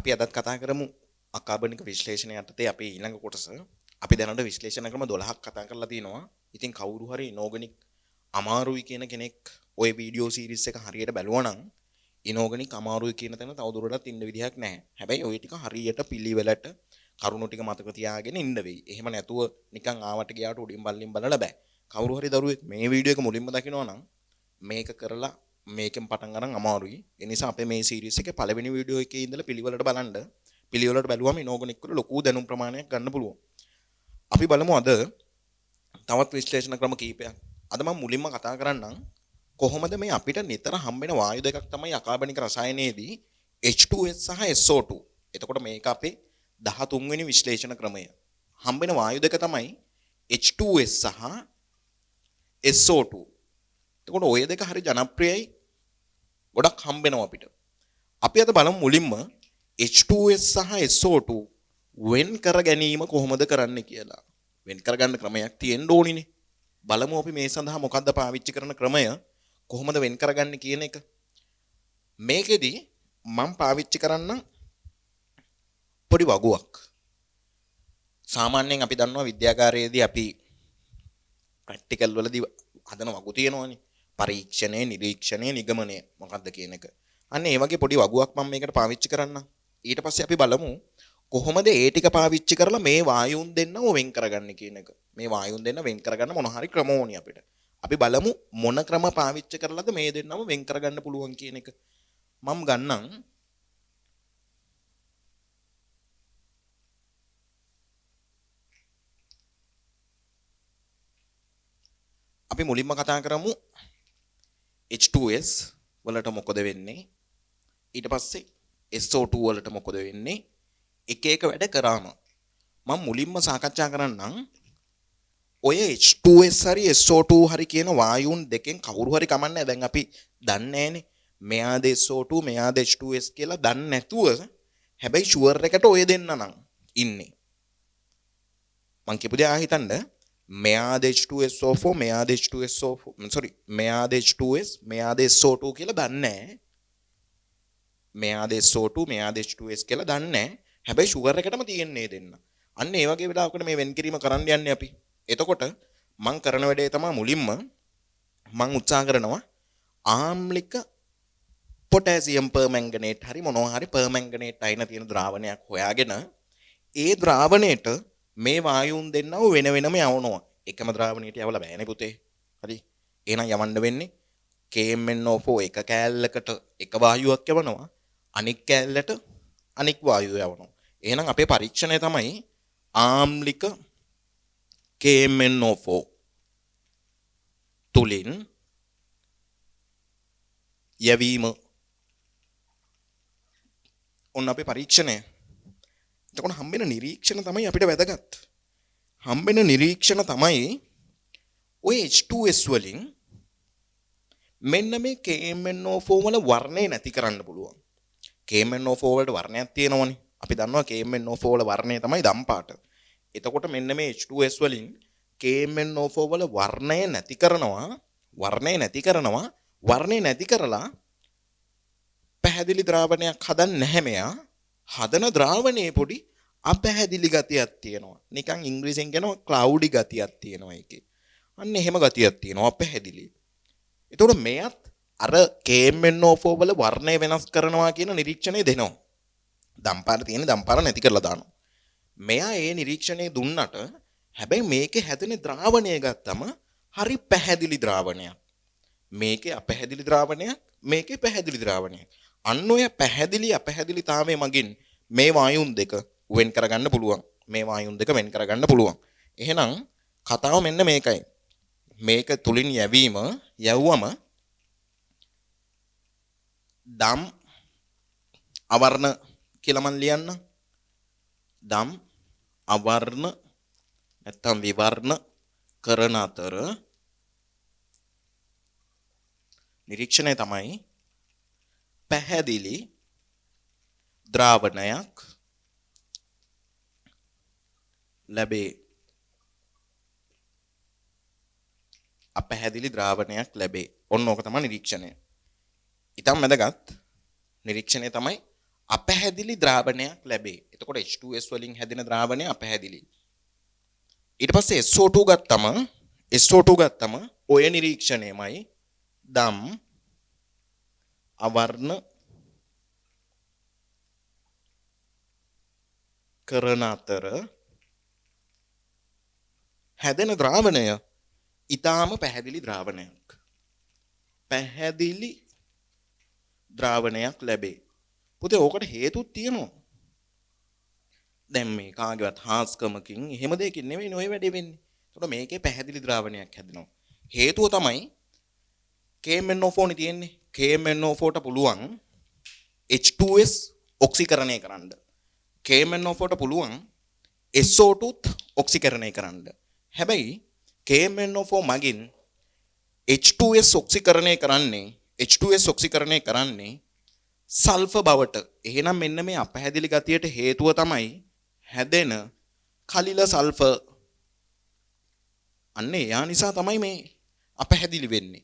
අපි අදත් කතා කරමු අකාබනික විශ්ලේෂණය යටතේ අපේ ඊළඟ කොටස. අපි දැනට විශ්ලේෂණ ක්‍රම 12ක් කතා කරලා තිනවා. ඉතින් කවුරු හරි ඉනෝගනික් අමාරුයි කියන කෙනෙක් ওই වීඩියෝ සීරීස් එක හරියට බැලුවා නම් ඉනෝගනික් අමාරුයි කියන තැන තවදුරටත් ඉන්න විදිහක් නැහැ. හැබැයි ওই ටික හරියට පිළිවෙලට කරුණු ටික මතක තියාගෙන ඉන්න වෙයි. එහෙම නැතුව නිකන් ආවට ගියාට උඩින් බල්ලින් බලලා බෑ. කවුරු හරි දරුවෙක් මේ වීඩියෝ එක මුලින්ම දකිනවා නම් මේක කරලා මේකෙන් පටන් ගන්න අමාරුයි. ඒ නිසා අපේ මේ සීරීස් එකේ පළවෙනි වීඩියෝ එකේ ඉඳලා පිළිවෙලට බලන්න. පිළිවෙලට බැලුවම ඉනෝගනික් වල ලොකු දැනුම් ප්‍රමාණයක් ගන්න පුළුවන්. අපි බලමු අද තවත් විශ්ලේෂණ ක්‍රම කීපයක්. අද මම මුලින්ම කතා කරන්නම් කොහොමද මේ අපිට නිතර හම්බෙන වායු දෙකක් තමයි අකාබනික රසායනයේදී H2S සහ SO2. එතකොට මේක අපේ 13 වෙනි විශ්ලේෂණ ක්‍රමය. හම්බෙන වායු දෙක තමයි H2S සහ SO2. එතකොට ඔය දෙක හරි ජනප්‍රියයි. ගොඩක් හම්බෙනවා අපිට. අපි අද බලමු මුලින්ම H2S සහ SO2 වෙන් කර ගැනීම කොහොමද කරන්නේ කියලා. වෙන් කරගන්න ක්‍රමයක් තියෙන්න ඕනිනේ. බලමු අපි මේ සඳහා මොකද්ද පාවිච්චි කරන ක්‍රමය, කොහොමද වෙන් කරගන්නේ කියන එක. මේකෙදි මම පාවිච්චි කරන්නම් පොඩි වගුවක්. සාමාන්‍යයෙන් අපි දන්නවා විද්‍යාගාරයේදී අපි ප්‍රැක්ටිකල් වලදී හදන වගු තියෙනවනේ. පරීක්ෂණය, නිරීක්ෂණය, නිගමනය මොකක්ද කියන එක. අන්න ඒ වගේ පොඩි වගුවක් මම මේකට පාවිච්චි කරන්නම්. ඊට පස්සේ අපි බලමු කොහොමද ඒ ටික පාවිච්චි කරලා මේ වායුන් දෙන්නව වෙන් කරගන්නේ කියන එක. මේ වායුන් දෙන්න වෙන් කරගන්න මොන හරි ක්‍රම ඕනි අපිට. අපි බලමු මොන ක්‍රම පාවිච්චි කරලාද මේ දෙන්නව වෙන් කරගන්න පුළුවන් කියන එක. මම ගන්නම් අපි මුලින්ම කතා කරමු H2S වලට මොකද වෙන්නේ, ඊට පස්සේ SO2 වලට මොකද වෙන්නේ. එක එක වැඩ කරාම මම මුලින්ම සාකච්ඡා කරන්නම් ඔය H2S හරි SO2 හරි කියන වායුන් දෙකෙන් කවුරු හරි කමන්නේ. දැන් අපි දන්නේ නැහනේ මෙයාද SO2 මෙයාද H2S කියලා දන්නේ නැතුව, හැබැයි ෂුවර් එකට ඔය දෙන්න නම් ඉන්නේ. මං කියපු දේ හිතන්න, මෙයාද H2SO4 මෙයාද H2SO4 මෙයාද H2S මෙයාද SO2 කියලා දන්නේ නැහැ. මෙයාද SO2 මෙයාද H2S කියලා දන්නේ නැහැ. හැබැයි ෂුගර් එකටම තියෙන්නේ දෙන්න. අන්න ඒ වගේ වෙලාවකට මේ වෙන් කිරීම කරන්න යන්නේ අපි. එතකොට මං කරන වැඩේ තමයි මුලින්ම මං උත්සාහ කරනවා ආම්ලික පොටෑසියම් පර්මැංගනේට් හරි මොනවා හරි පර්මැංගනේට් අයින තියෙන ද්‍රාවණයක් හොයාගෙන ඒ ද්‍රාවණයට මේ වායුන් දෙන්නව වෙන වෙනම යවනවා. එකම ද්‍රාවණයට යවලා බෑනේ පුතේ. හරි. එහෙනම් යවන්න වෙන්නේ KMnO4 එක කෑල්ලකට එක වායුවක් යවනවා. අනික් කෑල්ලට අනික් වායුව යවනවා. එහෙනම් අපේ පරීක්ෂණය තමයි ආම්ලික KMnO4 තුලින් යැවීම. ඔන්න අපේ පරීක්ෂණය. එතකොට හම්බෙන නිරීක්ෂණ තමයි අපිට වැදගත්. හම්බෙන නිරීක්ෂණ තමයි ඔය H2S වලින් මෙන්න මේ KMnO4 වල වර්ණය නැති කරන්න පුළුවන්. KMnO4 වලට වර්ණයක් තියෙනවනේ. අපි දන්නවා KMnO4 වල වර්ණය තමයි දම් පාට. එතකොට මෙන්න මේ H2S වලින් KMnO4 වල වර්ණය නැති කරලා පැහැදිලි ද්‍රාවණයක් හදන්නේ නැහැ මෙයා. හදන ද්‍රාවණයේ පොඩි අපැහැදිලි ගතියක් තියෙනවා. නිකන් ඉංග්‍රීසියෙන් කියනවා ක්ලවුඩි ගතියක් තියෙනවා ඒකේ. අන්න එහෙම ගතියක් තියෙනවා අපැහැදිලි. එතකොට මෙයත් අර KMnO4 වල වර්ණය වෙනස් කරනවා කියන නිරීක්ෂණය දෙනවා. දම්පාර තියෙන දම්පාර නැති කරලා දානවා. මෙයා ඒ නිරීක්ෂණය දුන්නට හැබැයි මේකේ හැදෙන ද්‍රාවණය ගත්තම හරි පැහැදිලි ද්‍රාවණයක්. මේකේ අපැහැදිලි ද්‍රාවණයක්, මේකේ පැහැදිලි ද්‍රාවණයක්. අන්න ඔය පැහැදිලි අපැහැදිලිතාවය මගින් මේ වායුන් දෙක වෙන් කරගන්න පුළුවන්. මේ වායුන් දෙක වෙන් කරගන්න පුළුවන්. එහෙනම් කතාව මෙන්න මේකයි. මේක තුලින් යැවුවම දම් අවර්ණ කියලා මන් ලියන්න. දම් අවර්ණ නැත්තම් විවර්ණ කරන අතර නිරීක්ෂණය තමයි පැහැදිලි ද්‍රාවණයක් ලැබේ. අපැහැදිලි ද්‍රාවණයක් ලැබේ. ඔන්න ඕක තමයි නිරීක්ෂණය. ඊටම වැදගත් නිරීක්ෂණය තමයි අපැහැදිලි ද්‍රාවණයක් ලැබේ. එතකොට H2S වලින් හැදෙන ද්‍රාවණය අපැහැදිලි. ඊට පස්සේ SO2 ගත්තම ඔය නිරීක්ෂණයමයි දම් අවර්ණ කරන අතර හැදෙන ද්‍රාවණය ඊටාම පැහැදිලි ද්‍රාවණයක්. පැහැදිලි ද්‍රාවණයක් ලැබේ. පුතේ ඕකට හේතුත් තියෙනවා. දැන් මේ කාගේවත් හාස්කමකින් එහෙම දෙයකින් නෙවෙයි ඔය වැඩේ වෙන්නේ. ඒකට මේකේ පැහැදිලි ද්‍රාවණයක් හැදෙනවා. හේතුව තමයි KMnO4 නේ තියෙන්නේ. KMnO4 ට පුළුවන් H2S ඔක්සිකරණය කරන්න. KMnO4 ට පුළුවන් SO2ත් ඔක්සිකරණය කරන්න. හැබැයි KMnO4 මගින් H2S ඔක්සිකරණය කරන්නේ සල්ෆර් බවට. එහෙනම් මෙන්න මේ අපැහැදිලි ගතියට හේතුව තමයි හැදෙන කලිල සල්ෆර්. අන්න එයා නිසා තමයි මේ අපැහැදිලි වෙන්නේ.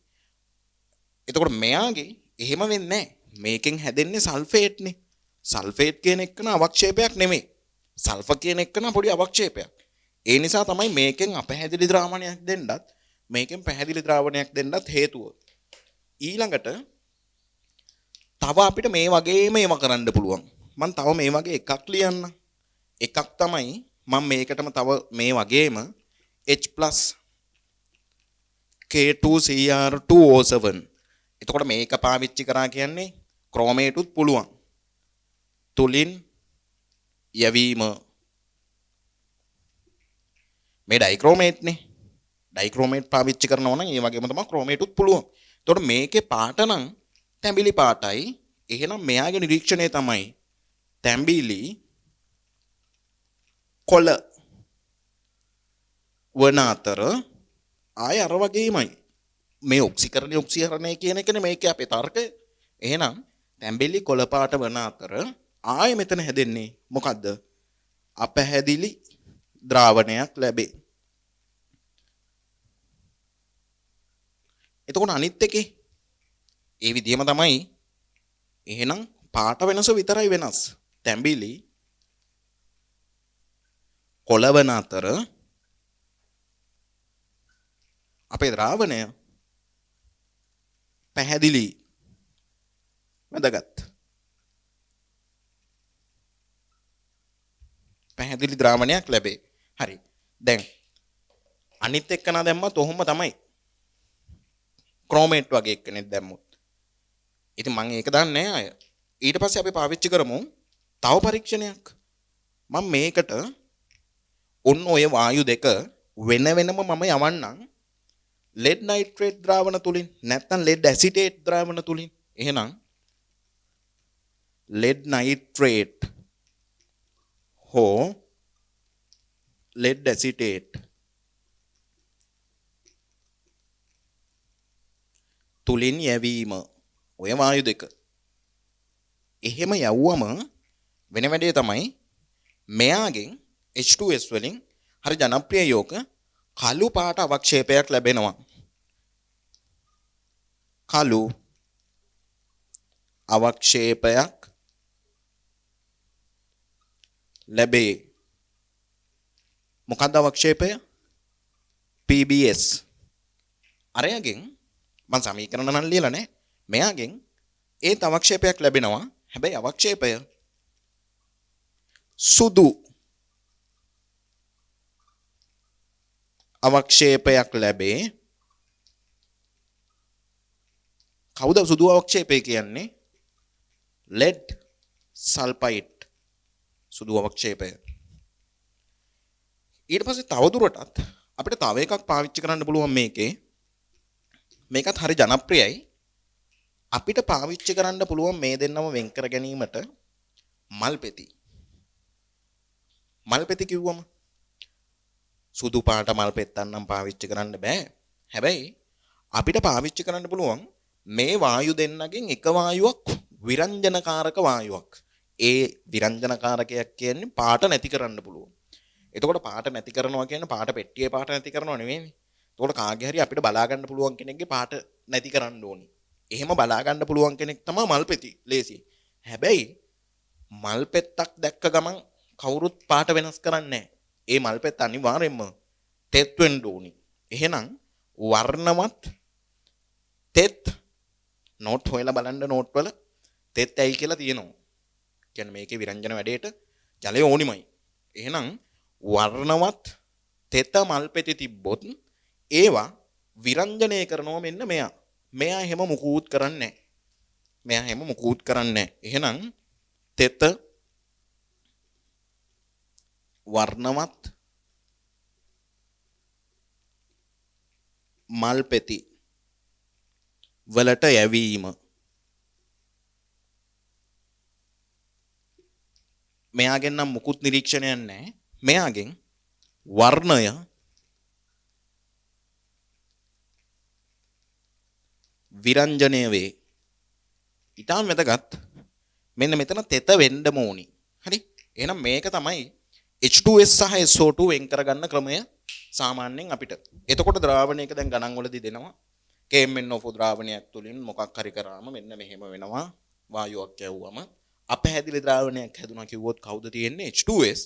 එතකොට මෙයාගේ එහෙම වෙන්නේ නැහැ. මේකෙන් හැදෙන්නේ සල්ෆේට්නේ. සල්ෆේට් කියන එකන අවක්ෂේපයක් නෙමෙයි. සල්ෆර් කියන එකන පොඩි අවක්ෂේපයක්. ඒ නිසා තමයි මේකෙන් අපැහැදිලි ද්‍රාවණයක් දෙන්නත් මේකෙන් පැහැදිලි ද්‍රාවණයක් දෙන්නත් හේතුව. ඊළඟට තව අපිට මේ වගේම ඒවා කරන්න පුළුවන්. මම තව මේ වගේ එකක් ලියන්න. එකක් තමයි මම මේකටම තව මේ වගේම H+ K2Cr2O7. එතකොට මේක පාවිච්චි කරා කියන්නේ ක්‍රෝමේටුත් පුළුවන්. තුලින් යැවීම මේ ඩයික්‍රෝමේට් නේ. ඩයික්‍රෝමේට් පාවිච්චි කරනවා නම් ඒ වගේම තමයි ක්‍රෝමේටුත් පුළුවන්. එතකොට මේකේ පාට නම් තැඹිලි පාටයි. එහෙනම් මෙයාගේ නිරීක්ෂණය තමයි තැඹිලි කොළ වන අතර ආය අර වගේමයි. මේ ඔක්සිකරණය කියන එකනේ මේකේ අපේ තර්කය. එහෙනම් තැඹිලි කොළ පාට වන අතර ආය මෙතන හැදෙන්නේ මොකද්ද? අපැහැදිලි ද්‍රාවණයක් ලැබේ. එතකොට අනිත් එකේ ඒ විදිහම තමයි. එහෙනම් පාට වෙනස විතරයි වෙනස්. තැඹිලි කොළවන අතර අපේ ද්‍රාවණය පැහැදිලි වැදගත්. පැහැදිලි ද්‍රාවණයක් ලැබේ. හරි. දැන් අනිත් එක්කන දැම්මත් ඔහොම තමයි. ක්‍රෝමේට් වගේ එක්කෙනෙක් දැම්මොත්. ඉතින් මම ඒක දන්නේ නැහැ අය. ඊට පස්සේ අපි පාවිච්චි කරමු තව පරීක්ෂණයක්. මම මේකට ඔන්න ඔය වායු දෙක වෙන වෙනම මම යවන්නම් lead nitrate ද්‍රාවණ තුලින් නැත්නම් lead acetate ද්‍රාවණ තුලින්. එහෙනම් lead nitrate හෝ lead acetate තුලින් යැවීම ඔය වායු දෙක. එහෙම යවුවම වෙන වැඩේ තමයි මෙයාගෙන් H2S වලින් හරි ජනප්‍රිය යෝග කළු පාට අවක්ෂේපයක් ලැබෙනවා. කළු අවක්ෂේපයක් ලැබේ. මොකක්ද අවක්ෂේපය? PBS. අරයගෙන් මම සමීකරණ නම් ලියලා නැහැ. මෙයාගෙන් ඒත් අවක්ෂේපයක් ලැබෙනවා. හැබැයි අවක්ෂේපය සුදු අවක්ෂේපයක් ලැබේ. කවුද සුදු අවක්ෂේපය කියන්නේ? lead sulfide සුදු අවක්ෂේපය. ඊට පස්සේ තවදුරටත් අපිට තව එකක් පාවිච්චි කරන්න පුළුවන් මේකේ. මේකත් හරි ජනප්‍රියයි. අපිට පාවිච්චි කරන්න පුළුවන් මේ දෙන්නම වෙන් කර ගැනීමට මල්පෙති. මල්පෙති කිව්වම සුදු පාට මල්පෙත්තක් නම් පාවිච්චි කරන්න බෑ. හැබැයි අපිට පාවිච්චි කරන්න පුළුවන් මේ වායු දෙන්නගෙන් එක වායුවක් විරංජනකාරක වායුවක්. ඒ විරංජනකාරකයක් කියන්නේ පාට නැති කරන්න පුළුවන්. එතකොට පාට නැති කරනවා කියන්නේ පාට පෙට්ටියේ පාට නැති කරනවා නෙවෙයිනේ. එතකොට කාගේ හරි අපිට බලා ගන්න පුළුවන් කෙනෙක්ගේ පාට නැති කරන්න ඕනි. එහෙම බලා ගන්න පුළුවන් කෙනෙක් තමයි මල්පෙති. ලේසි. හැබැයි මල් පෙත්තක් දැක්ක ගමන් කවුරුත් පාට වෙනස් කරන්නේ නැහැ. ඒ මල් පෙත්ත අනිවාර්යයෙන්ම තෙත් වෙන්න ඕනි. එහෙනම් වර්ණවත් තෙත් නෝට් හොයලා බලන්න නෝට් වල තෙත් ඇයි කියලා තියෙනවා. කියන්නේ මේකේ විරංජන වැඩේට ජලය ඕනිමයි. එහෙනම් වර්ණවත් තෙත මල් පෙති තිබ්බොත් ඒවා විරංජනය කරනවා මෙන්න මෙයා. මෙයා එහෙම මුකුත් කරන්නේ නැහැ. මෙයා එහෙම මුකුත් කරන්නේ නැහැ. එහෙනම් තෙත වර්ණවත් මල් පෙති වලට යැවීම මෙයාගෙන් නම් මුකුත් නිරීක්ෂණයක් නැහැ. මෙයාගෙන් වර්ණය විරංජනය වේ. ඊටම වැදගත්. මෙන්න මෙතන තෙත වෙන්න ඕනි. හරි? එහෙනම් මේක තමයි H2S සහ SO2 වෙන් කරගන්න ක්‍රමය සාමාන්‍යයෙන් අපිට. එතකොට ද්‍රාවණයක දැන් ගණන් වලදී දෙනවා KMnO4 ද්‍රාවණයක් තුලින් මොකක් හරි කරාම මෙන්න මෙහෙම වෙනවා. වායුවක් යවුවම අපැහැදිලි ද්‍රාවණයක් හැදුනා කිව්වොත් කවුද තියෙන්නේ? H2S.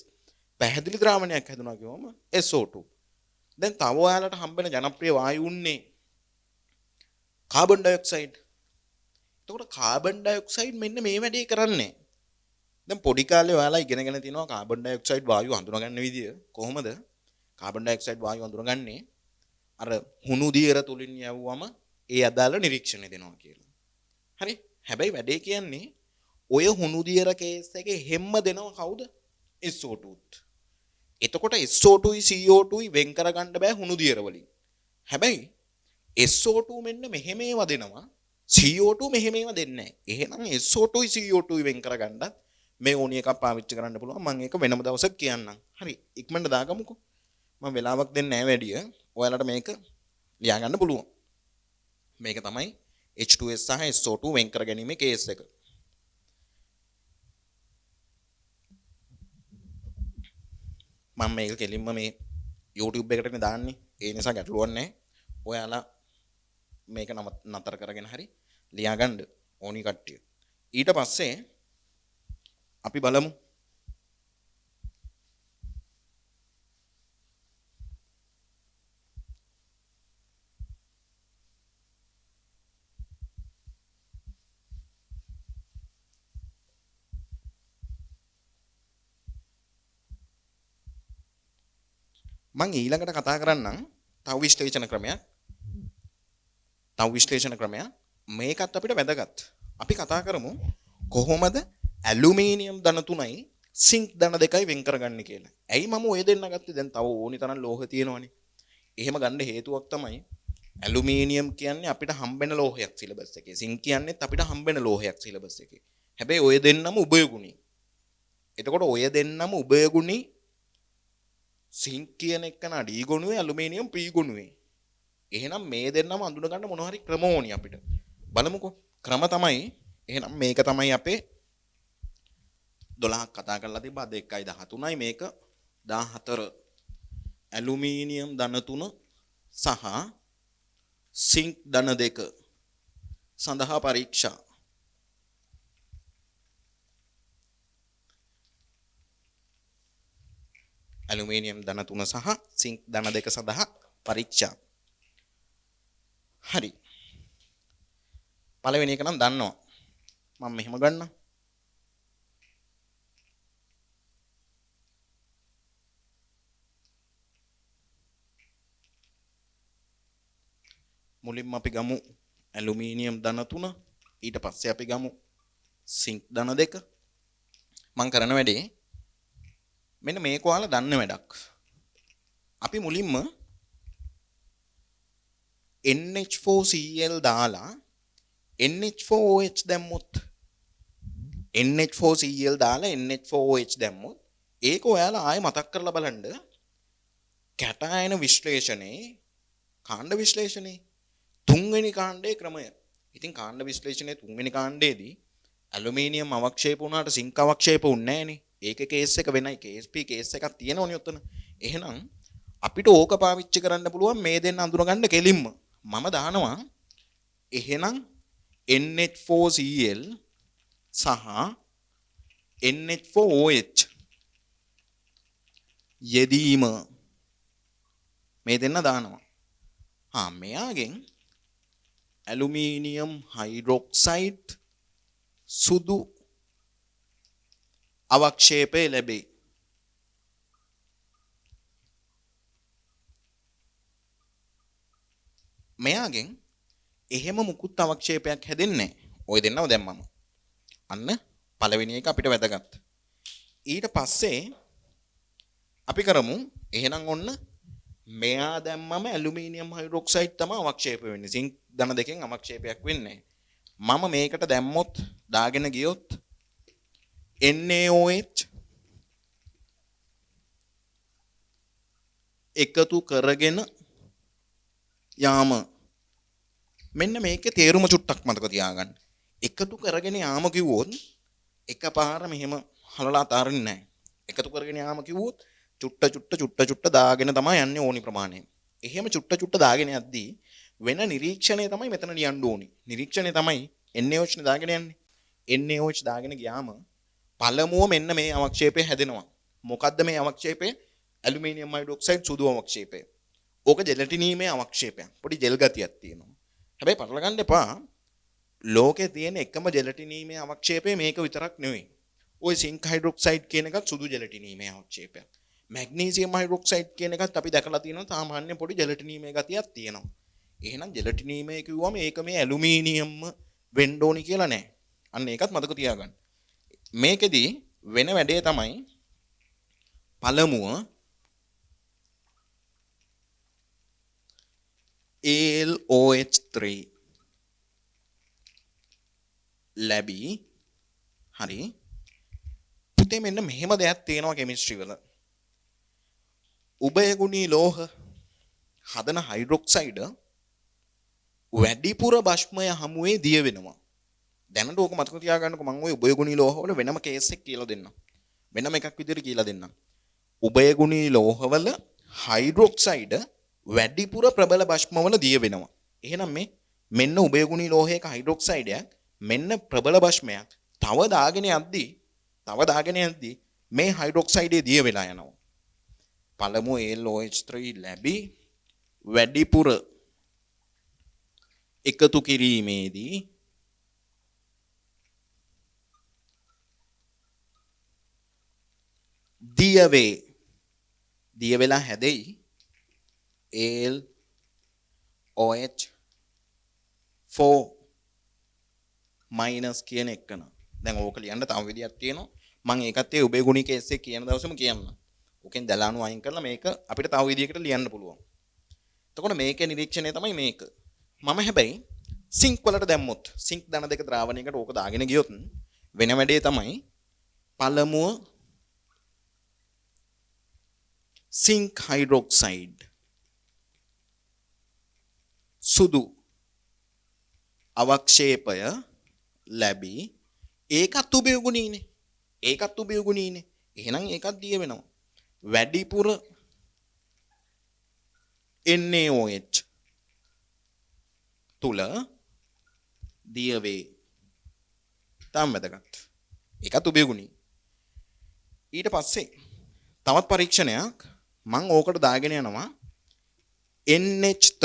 පැහැදිලි ද්‍රාවණයක් හැදුනා කිව්වම SO2. දැන් තව ඔයාලට හම්බෙන ජනප්‍රිය වායුන්නේ කාබන් ඩයොක්සයිඩ්. එතකොට කාබන් ඩයොක්සයිඩ් මෙන්න මේ වැඩේ කරන්නේ. දැන් පොඩි කාලේ ඔයාලා ඉගෙනගෙන තිනවා කාබන් ඩයොක්සයිඩ් වායුව හඳුනගන්න විදිය කොහොමද? කාබන් ඩයොක්සයිඩ් වායුව හඳුනගන්නේ අර හුණු දියර තුලින් යවුවම ඒ අදාළ නිරීක්ෂණය දෙනවා කියලා. හරි? හැබැයි වැඩේ කියන්නේ ඔය හුණු දියර කේස් එකේ හැම්ම දෙනව කවුද? SO2ත්. එතකොට SO2යි CO2යි වෙන් කරගන්න බෑ හුණු දියර වලින්. හැබැයි SO2 මෙන්න මෙහෙම ඒවා දෙනවා. CO2 මෙහෙම ඒවා දෙන්නේ නැහැ. එහෙනම් SO2යි CO2යි වෙන් කරගන්න මේ ඕනි එකක් පාවිච්චි කරන්න පුළුවන්. මම ඒක වෙනම දවසක් කියන්නම්. හරි. ඉක්මනට දාගමුකෝ. මම වෙලාවක් දෙන්නේ නැහැ වැඩිය. ඔයාලට මේක ලියා ගන්න පුළුවන්. මේක තමයි H2S සහ SO2 වෙන් කර ගැනීමේ කේස් එක. මම මේක කෙලින්ම මේ YouTube එකටනේ දාන්නේ. ඒ නිසා ගැටලුවක් නැහැ. ඔයාලා මේක නතර කරගෙන හරි ලියා ගන්න ඕනි කට්ටිය. ඊට පස්සේ අපි බලමු මම ඊළඟට කතා කරන්නම් තව විශ්ලේෂණ ක්‍රමයක්. මේකත් අපිට වැදගත්. අපි කතා කරමු කොහොමද ඇලුමිනියම් ධන 3යි සිංක් ධන 2යි වෙන් කරගන්නේ කියලා. ඇයි මම ඔය දෙන්න ගත්තේ? දැන් තව ඕනි තරම් ලෝහ තියෙනවනේ. එහෙම ගන්න හේතුවක් තමයි ඇලුමිනියම් කියන්නේ අපිට හම්බෙන ලෝහයක් සිලබස් එකේ. සිංක් කියන්නේත් අපිට හම්බෙන ලෝහයක් සිලබස් එකේ. හැබැයි ඔය දෙන්නම උභයගුණී. එතකොට ඔය දෙන්නම උභයගුණී සිංක් කියන එක නා ඩී ගුණුවේ ඇලුමිනියම් පී ගුණුවේ. එහෙනම් මේ දෙන්නම අඳුන ගන්න මොන හරි ක්‍රම ඕනි අපිට. බලමුකෝ. ක්‍රම තමයි එහෙනම් මේක තමයි අපේ 12ක් කතා කරලා තිබ්බා 2යි 13යි මේක 14 ඇලුමිනියම් ධන 3 සහ සිංක් ධන 2 සඳහා පරීක්ෂා. ඇලුමිනියම් ධන 3 සහ සිංක් ධන 2 සඳහා පරීක්ෂා. හරි. පළවෙනි එක නම් දන්නවා. මම මෙහෙම ගන්නම්. මුලින්ම අපි ගමු ඇලුමිනියම් ධන 3. ඊට පස්සේ අපි ගමු සිංක් ධන 2. මම කරන වැඩේ මෙන්න මේක ඔයාලා දන්න වැඩක්. අපි මුලින්ම NH4Cl දාලා NH4OH දැම්මොත් NH4Cl දාලා NH4OH දැම්මොත් ඒක ඔයාලා ආයෙ මතක් කරලා බලන්න කැටායන විශ්ලේෂණේ කාණ්ඩ විශ්ලේෂණේ තුන්වෙනි කාණ්ඩයේ ක්‍රමය. ඉතින් කාණ්ඩ විශ්ලේෂණයේ තුන්වෙනි කාණ්ඩයේදී ඇලුමිනියම් අවක්ෂේප වුණාට සිංක් අවක්ෂේප වුන්නේ නැහනේ. ඒකේ කේස් එක වෙනයි. KSP කේස් එකක් තියෙනවනේ උතන. එහෙනම් අපිට ඕක පාවිච්චි කරන්න පුළුවන් මේ දෙන්න අඳුරගන්න කෙලින්ම. මම දානවා එහෙනම් NH4Cl සහ NH4OH යෙදීම මේ දෙන්න දානවා. මෙයාගෙන් ඇලුමිනියම් හයිඩ්‍රොක්සයිඩ් සුදු අවක්ෂේපය ලැබේ. මෙයාගෙන් එහෙම මුකුත් අවක්ෂේපයක් හැදෙන්නේ නැහැ. ඔය දෙන්නව දැම්මම. අන්න පළවෙනි එක අපිට වැදගත්. ඊට පස්සේ අපි කරමු එහෙනම් ඔන්න මෙයා දැම්මම ඇලුමිනියම් හයිඩ්‍රොක්සයිඩ් තමයි අවක්ෂේප වෙන්නේ. සිංක් ධන දෙකෙන් අවක්ෂේපයක් වෙන්නේ නැහැ. මම මේකට දැම්මොත් දාගෙන ගියොත් NaOH එකතු කරගෙන යාම මෙන්න මේකේ තේරුම චුට්ටක් මතක තියාගන්න. එකතු කරගෙන යාම කිව්වොත් එකපාර මෙහෙම හලලා අතාරින්නේ නැහැ. එකතු කරගෙන යාම කිව්වොත් චුට්ට දාගෙන තමයි යන්නේ ඕනි ප්‍රමාණය. එහෙම චුට්ට දාගෙන යද්දී වෙන නිරීක්ෂණය තමයි මෙතන ලියන්න ඕනි. නිරීක්ෂණය තමයි NaOH නේ දාගෙන යන්නේ. NaOH දාගෙන ගියාම පළමුව මෙන්න මේ අවක්ෂේපය හැදෙනවා. මොකද්ද මේ අවක්ෂේපය? ඇලුමිනියම් හයිඩ්‍රොක්සයිඩ් සුදු අවක්ෂේපය. ඕක ජෙලටිනීමේ අවක්ෂේපයක්. පොඩි ජෙල් ගතියක් තියෙනවා. හැබැයි පටල ගන්න එපා. ලෝකේ තියෙන එකම ජෙලටිනීමේ අවක්ෂේපය මේක විතරක් නෙවෙයි. ওই සින්ක් හයිඩ්‍රොක්සයිඩ් කියන එකත් සුදු ජෙලටිනීමේ අවක්ෂේපයක්. මැග්නීසියම් හයිඩ්‍රොක්සයිඩ් කියන එකත් අපි දැකලා තියෙනවා සාමාන්‍ය පොඩි ජෙලටිනීමේ ගතියක් තියෙනවා. එහෙනම් ජෙලටිනීමේ කිව්වම ඒක මේ ඇලුමිනියම් වෙන්න ඕනි කියලා නෑ. අන්න ඒකත් මතක තියාගන්න. මේකෙදි වෙන වැඩේ තමයි පළමුව AlOH3 ලැබී හරි පුතේ මෙන්න මෙහෙම දෙයක් තියෙනවා කෙමිස්ට්‍රි වල උභයගුණී ලෝහ හදන හයිඩ්‍රොක්සයිඩ් වැඩිපුර භස්මය හමුවේ දිය වෙනවා. දැනට ඕක මතක තියාගන්නකො මම ওই උභයගුණී ලෝහ වල වෙනම කේස් එකක් කියලා දෙන්නම්. වෙනම එකක් විදිහට කියලා දෙන්නම්. උභයගුණී ලෝහ වල හයිඩ්‍රොක්සයිඩ් වැඩිපුර ප්‍රබල භස්මවල දිය වෙනවා. එහෙනම් මේ මෙන්න උභයගුණී ලෝහයක හයිඩ්‍රොක්සයිඩයක් මෙන්න ප්‍රබල භස්මයක් තව දාගෙන යද්දී මේ හයිඩ්‍රොක්සයිඩේ දිය වෙලා යනවා. පළමු AlOH3 ලැබී වැඩිපුර එකතු කිරීමේදී දිය වෙලා හැදෙයි AlOH4- කියන එකන. දැන් ඕක ලියන්න තව විදියක් තියෙනවා. මම ඒකත් ඒ උභය ගුණී කේස් එක කියන දවසේම කියන්න. ඕකෙන් දලාණු අයින් කරලා මේක අපිට තව විදියකට ලියන්න පුළුවන්. එතකොට මේකේ නිරීක්ෂණය තමයි මේක. මම හැබැයි සිංක් වලට දැම්මොත් සිංක් ධන දෙක ද්‍රාවණයකට ඕක දාගෙන ගියොත් වෙන වැඩේ තමයි පළමුව සිංක් හයිඩ්‍රොක්සයිඩ් සුදු අවක්ෂේපය ලැබී ඒකත් උභයගුණීනේ. එහෙනම් ඒකත් දිය වෙනවා. වැඩිපුර NaOH තුල දිය වේ. තාම වැදගත්. ඒකත් උභයගුණී. ඊට පස්සේ තවත් පරීක්ෂණයක් මම ඕකට දාගෙන යනවා NH3.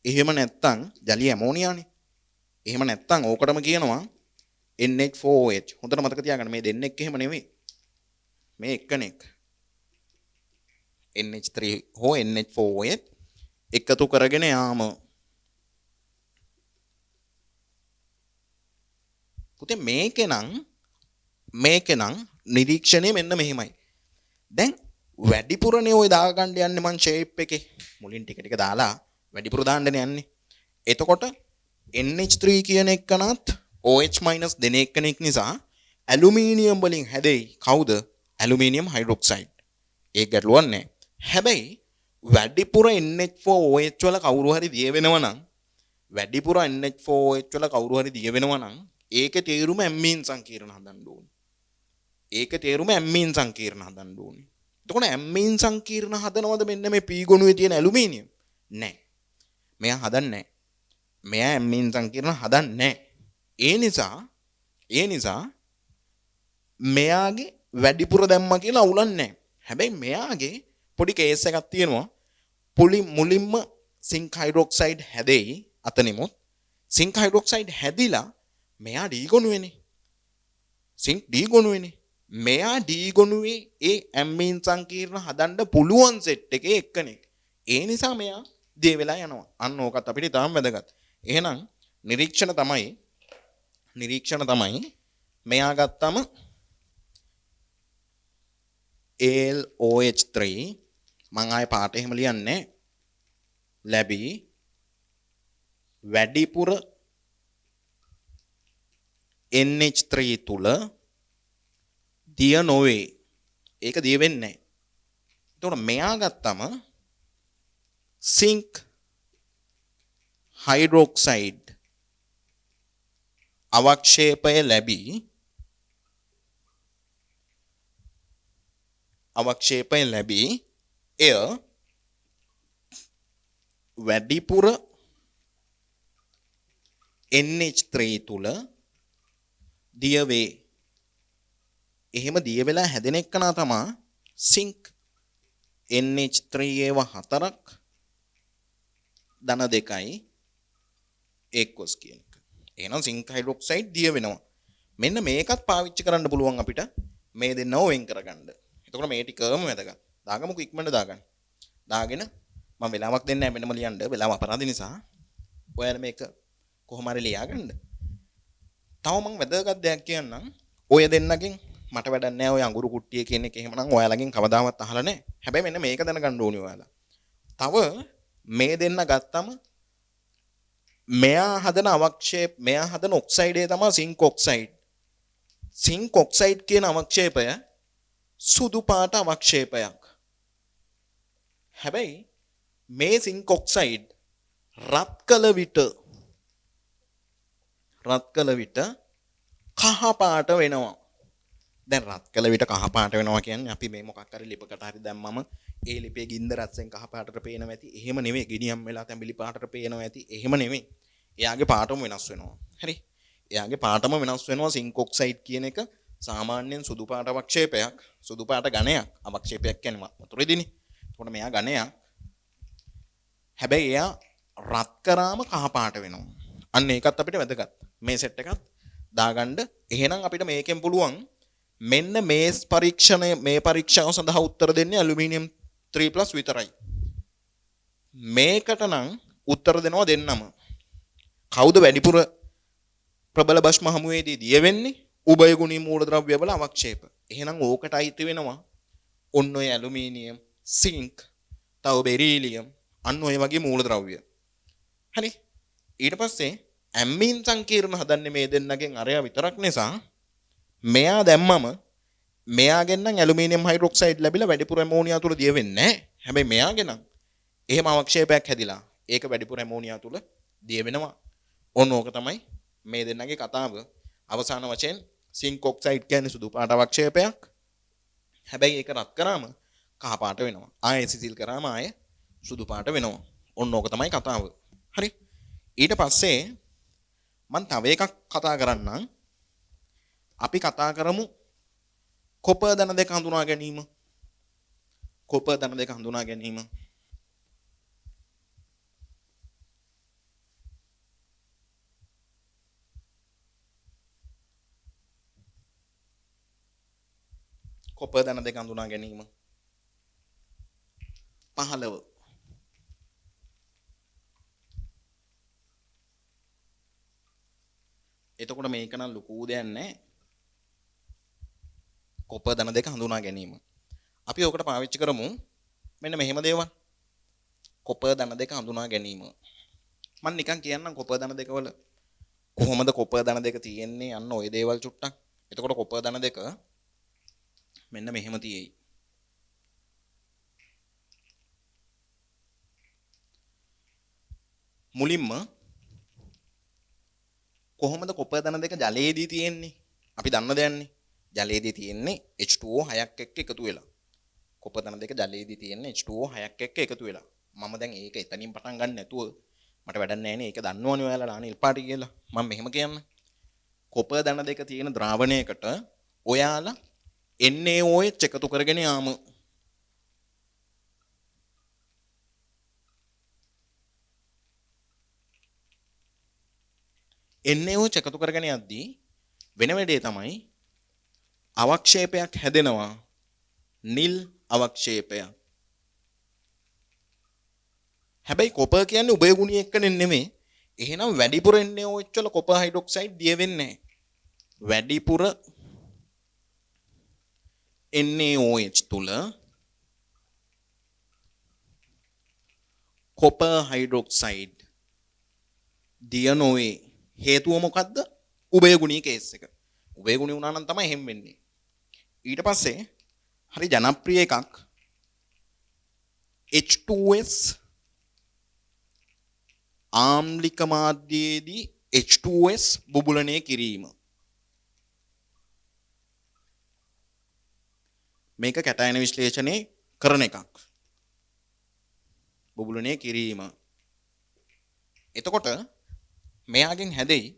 එහෙම නැත්තම් ජලීය ඇමෝනියානේ. එහෙම නැත්තම් ඕකටම කියනවා NH4OH. හොඳට මතක තියාගන්න මේ දෙන්නෙක් එහෙම නෙවෙයි. මේ එක්කෙනෙක් NH3 හෝ NH4OH එකතු කරගෙන යාම. පුතේ මේකෙනම් නිරීක්ෂණය මෙන්න මෙහෙමයි. දැන් වැඩිපුරනේ ඔය දාගන්න යන්නේ මං ෂේප් එකේ. මුලින් ටික දාලා වැඩිපුර දාන්නනේ යන්නේ. එතකොට NH3 කියන එකනත් OH- දෙන එක්කෙනෙක් නිසා ඇලුමිනියම් වලින් හැදෙයි. කවුද? Aluminium hydroxide. ඒක ගැටලුවක් නැහැ. හැබැයි වැඩිපුර NH4OH වල කවුරු හරි දිය වෙනවා නම් ඒකේ තේරුම ඇම්මීන් සංකීර්ණ හදන්න ඕනේ. එතකොට ඇම්මීන් සංකීර්ණ හදනවද මෙන්න මේ P ගොනුවේ තියෙන ඇලුමිනියම්? නැහැ. මෙයා හදන්නේ නැහැ. මෙයා ඇම්මීන් සංකීර්ණ හදන්නේ නැහැ. ඒ නිසා මෙයාගේ වැඩිපුර දැම්මා කියලා අවුලක් නැහැ. හැබැයි මෙයාගේ පොඩි කේස් එකක් තියෙනවා. මුලින්ම සිංක් හයිඩ්‍රොක්සයිඩ් හැදෙයි අතනෙමුත්. සිංක් හයිඩ්‍රොක්සයිඩ් හැදිලා මෙයා ඩීගොනු වෙන්නේ. සිංක් ඩීගොනු වෙන්නේ. මෙයා ඩීගොනුවේ ඒ ඇම්මීන් සංකීර්ණ හදන්න පුළුවන් සෙට් එකේ එක්කෙනෙක්. ඒ නිසා මෙයා දේ වෙලා යනවා. අන්න ඕකත් අපිට තාම වැදගත්. එහෙනම් නිරීක්ෂණ තමයි මෙයා ගත්තම LOH3 මං ආයේ පාට එහෙම ලියන්නේ ලැබී වැඩිපුර NH3 තුල දිය නොවේ. ඒක දිය වෙන්නේ නැහැ. එතකොට මෙයා ගත්තම සිංක් හයිඩ්‍රොක්සයිඩ් අවක්ෂේපය ලැබී එය වැඩිපුර NH3 තුල දිය වේ. එහෙම දිය වෙලා හැදෙන එකනා තමයි සිංක් NH3 ඒව 4ක් ධන 2යි එක්වස් කියන එක. එහෙනම් සිංක් හයිඩ්‍රොක්සයිඩ් දිය වෙනවා. මෙන්න මේකත් පාවිච්චි කරන්න පුළුවන් අපිට මේ දෙන්නව වෙන් කරගන්න. එතකොට මේ ටිකම වැදගත්. දාගමුකෝ ඉක්මනට දාගන්න. දාගෙන මම වෙලාවක් දෙන්නේ නැහැ මෙන්නම ලියන්න. වෙලාව අපරාධ නිසා. ඔයාලා මේක කොහොම හරි ලියාගන්න. තව මම වැදගත් දෙයක් කියන්නම්. ඔය දෙන්නගෙන් මට වැඩක් නැහැ ඔය අඟුරු කුට්ටිය කියන එක එහෙමනම් ඔයාලගෙන් කවදාවත් අහලා නැහැ. හැබැයි මෙන්න මේක දැනගන්න ඕනේ ඔයාලා. තව මේ දෙන්න ගත්තම මෙයා හදන ඔක්සයිඩේ තමයි සිංක් ඔක්සයිඩ්. සිංක් ඔක්සයිඩ් කියන අවක්ෂේපය සුදු පාට අවක්ෂේපයක්. හැබැයි මේ සිංක් ඔක්සයිඩ් රත් කළ විට කහ පාට වෙනවා. දැන් රත් කළ විට කහ පාට වෙනවා කියන්නේ අපි මේ මොකක් හරි ලිපකට හරි දැම්මම ඒ ලිපේ ගින්ද රත්යෙන් කහ පාටට පේනවා ඇති. එහෙම නෙවෙයි. ගෙඩියම් වෙලා තැඹිලි පාටට පේනවා ඇති. එහෙම නෙවෙයි. එයාගේ පාටම වෙනස් වෙනවා. හරි. එයාගේ පාටම වෙනස් වෙනවා. සිංක් ඔක්සයිඩ් කියන එක සාමාන්‍යයෙන් සුදු පාට අවක්ෂේපයක්. සුදු පාට ඝනයක්. අවක්ෂේපයක් කියන්නේ වතුරේදීනේ. එතකොට මෙයා ඝනයක්. හැබැයි එයා රත් කරාම කහ පාට වෙනවා. අන්න ඒකත් අපිට වැදගත්. මේ සෙට් එකත් දාගන්න. එහෙනම් අපිට මේකෙන් පුළුවන් මෙන්න මේ පරීක්ෂාව සඳහා උත්තර දෙන්නේ ඇලුමිනියම් 3+ විතරයි. මේකට නම් උත්තර දෙනවා දෙන්නම. කවුද වැඩිපුර ප්‍රබල භස්ම හමුවේදී දිය වෙන්නේ? උභය ගුණී මූලද්‍රව්‍ය වල අවක්ෂේප. එහෙනම් ඕකට අයිති වෙනවා ඔන්න ඔය ඇලුමිනියම්, සිංක්, තව බෙරීලියම්, අන්න ඔය වගේ මූලද්‍රව්‍ය. හරි. ඊට පස්සේ ඇම්මීන් සංකීර්ණ හදන්නේ මේ දෙන්නගෙන් අරයා විතරක් නිසා මෙයා දැම්මම මෙයාගෙන් නම් ඇලුමිනියම් හයිඩ්‍රොක්සයිඩ් ලැබිලා වැඩිපුර ඇමෝනියා තුල දිය වෙන්නේ නැහැ. හැබැයි මෙයාගෙන් නම් එහෙම අවක්ෂේපයක් හැදිලා ඒක වැඩිපුර ඇමෝනියා තුල දිය වෙනවා. ඕන ඕක තමයි මේ දෙන්නගේ කතාව. අවසාන වශයෙන් සිංක් ඔක්සයිඩ් කියන්නේ සුදු පාට අවක්ෂේපයක්. හැබැයි ඒක රත් කරාම කහ පාට වෙනවා. ආයෙ සිසිල් කරාම ආයෙ සුදු පාට වෙනවා. ඕන ඕක තමයි කතාව. හරි. ඊට පස්සේ මම තව එකක් කතා කරන්නම්. අපි කතා කරමු කොපර් ධන දෙක හඳුනා ගැනීම. කොපර් ධන දෙක හඳුනා ගැනීම. කොපර් ධන දෙක හඳුනා ගැනීම. 15. එතකොට මේක නම් ලොකු දෙයක් නැහැ. කොපර් ධන දෙක හඳුනා ගැනීම. අපි ඔකට පාවිච්චි කරමු මෙන්න මෙහෙම දේවල්. කොපර් ධන දෙක හඳුනා ගැනීම. මම නිකන් කියන්නම් කොපර් ධන දෙක වල කොහොමද කොපර් ධන දෙක තියෙන්නේ අන්න ওই දේවල් චුට්ටක්. එතකොට කොපර් ධන දෙක මෙන්න මෙහෙම තියෙයි. මුලින්ම කොහොමද කොපර් ධන දෙක ජලයේදී තියෙන්නේ? අපි දන්න දෙයක්නේ. ජලයේදී තියෙන්නේ H2O 6ක් එක්ක එකතු වෙලා. කොපර් ධන දෙක ජලයේදී තියෙන්නේ H2O 6ක් එක්ක එකතු වෙලා. මම දැන් ඒක එතනින් පටන් ගන්න නැතුව මට වැඩක් නැහැ නේ. ඒක දන්නවනේ ඔයාලා නානිල් පාටි කියලා. මම මෙහෙම කියන්න. කොපර් ධන දෙක තියෙන ද්‍රාවණයකට ඔයාලා NaOH එකතු කරගෙන යාම NaOH එකතු කරගෙන යද්දී වෙන වැඩේ තමයි අවක්ෂේපයක් හැදෙනවා නිල් අවක්ෂේපයක්. හැබැයි කොපර් කියන්නේ උභයගුණීය එක්කනේ නෙමෙයි. එහෙනම් වැඩිපුර NaOH වල කොපර් හයිඩ්‍රොක්සයිඩ් දිය වෙන්නේ නැහැ. වැඩිපුර NaOH තුල කොපර් හයිඩ්‍රොක්සයිඩ් දිය නොවේ. හේතුව මොකද්ද? උභයගුණීය කේස් එක. උභයගුණී වුණා නම් තමයි එහෙම වෙන්නේ. ඊට පස්සේ හරි ජනප්‍රිය එකක් H2S ආම්ලික මාධ්‍යයේදී H2S බුබුලණය කිරීම. මේක කැටයන විශ්ලේෂණය කරන එකක්. බුබුලණය කිරීම. එතකොට මෙයාගෙන් හැදෙයි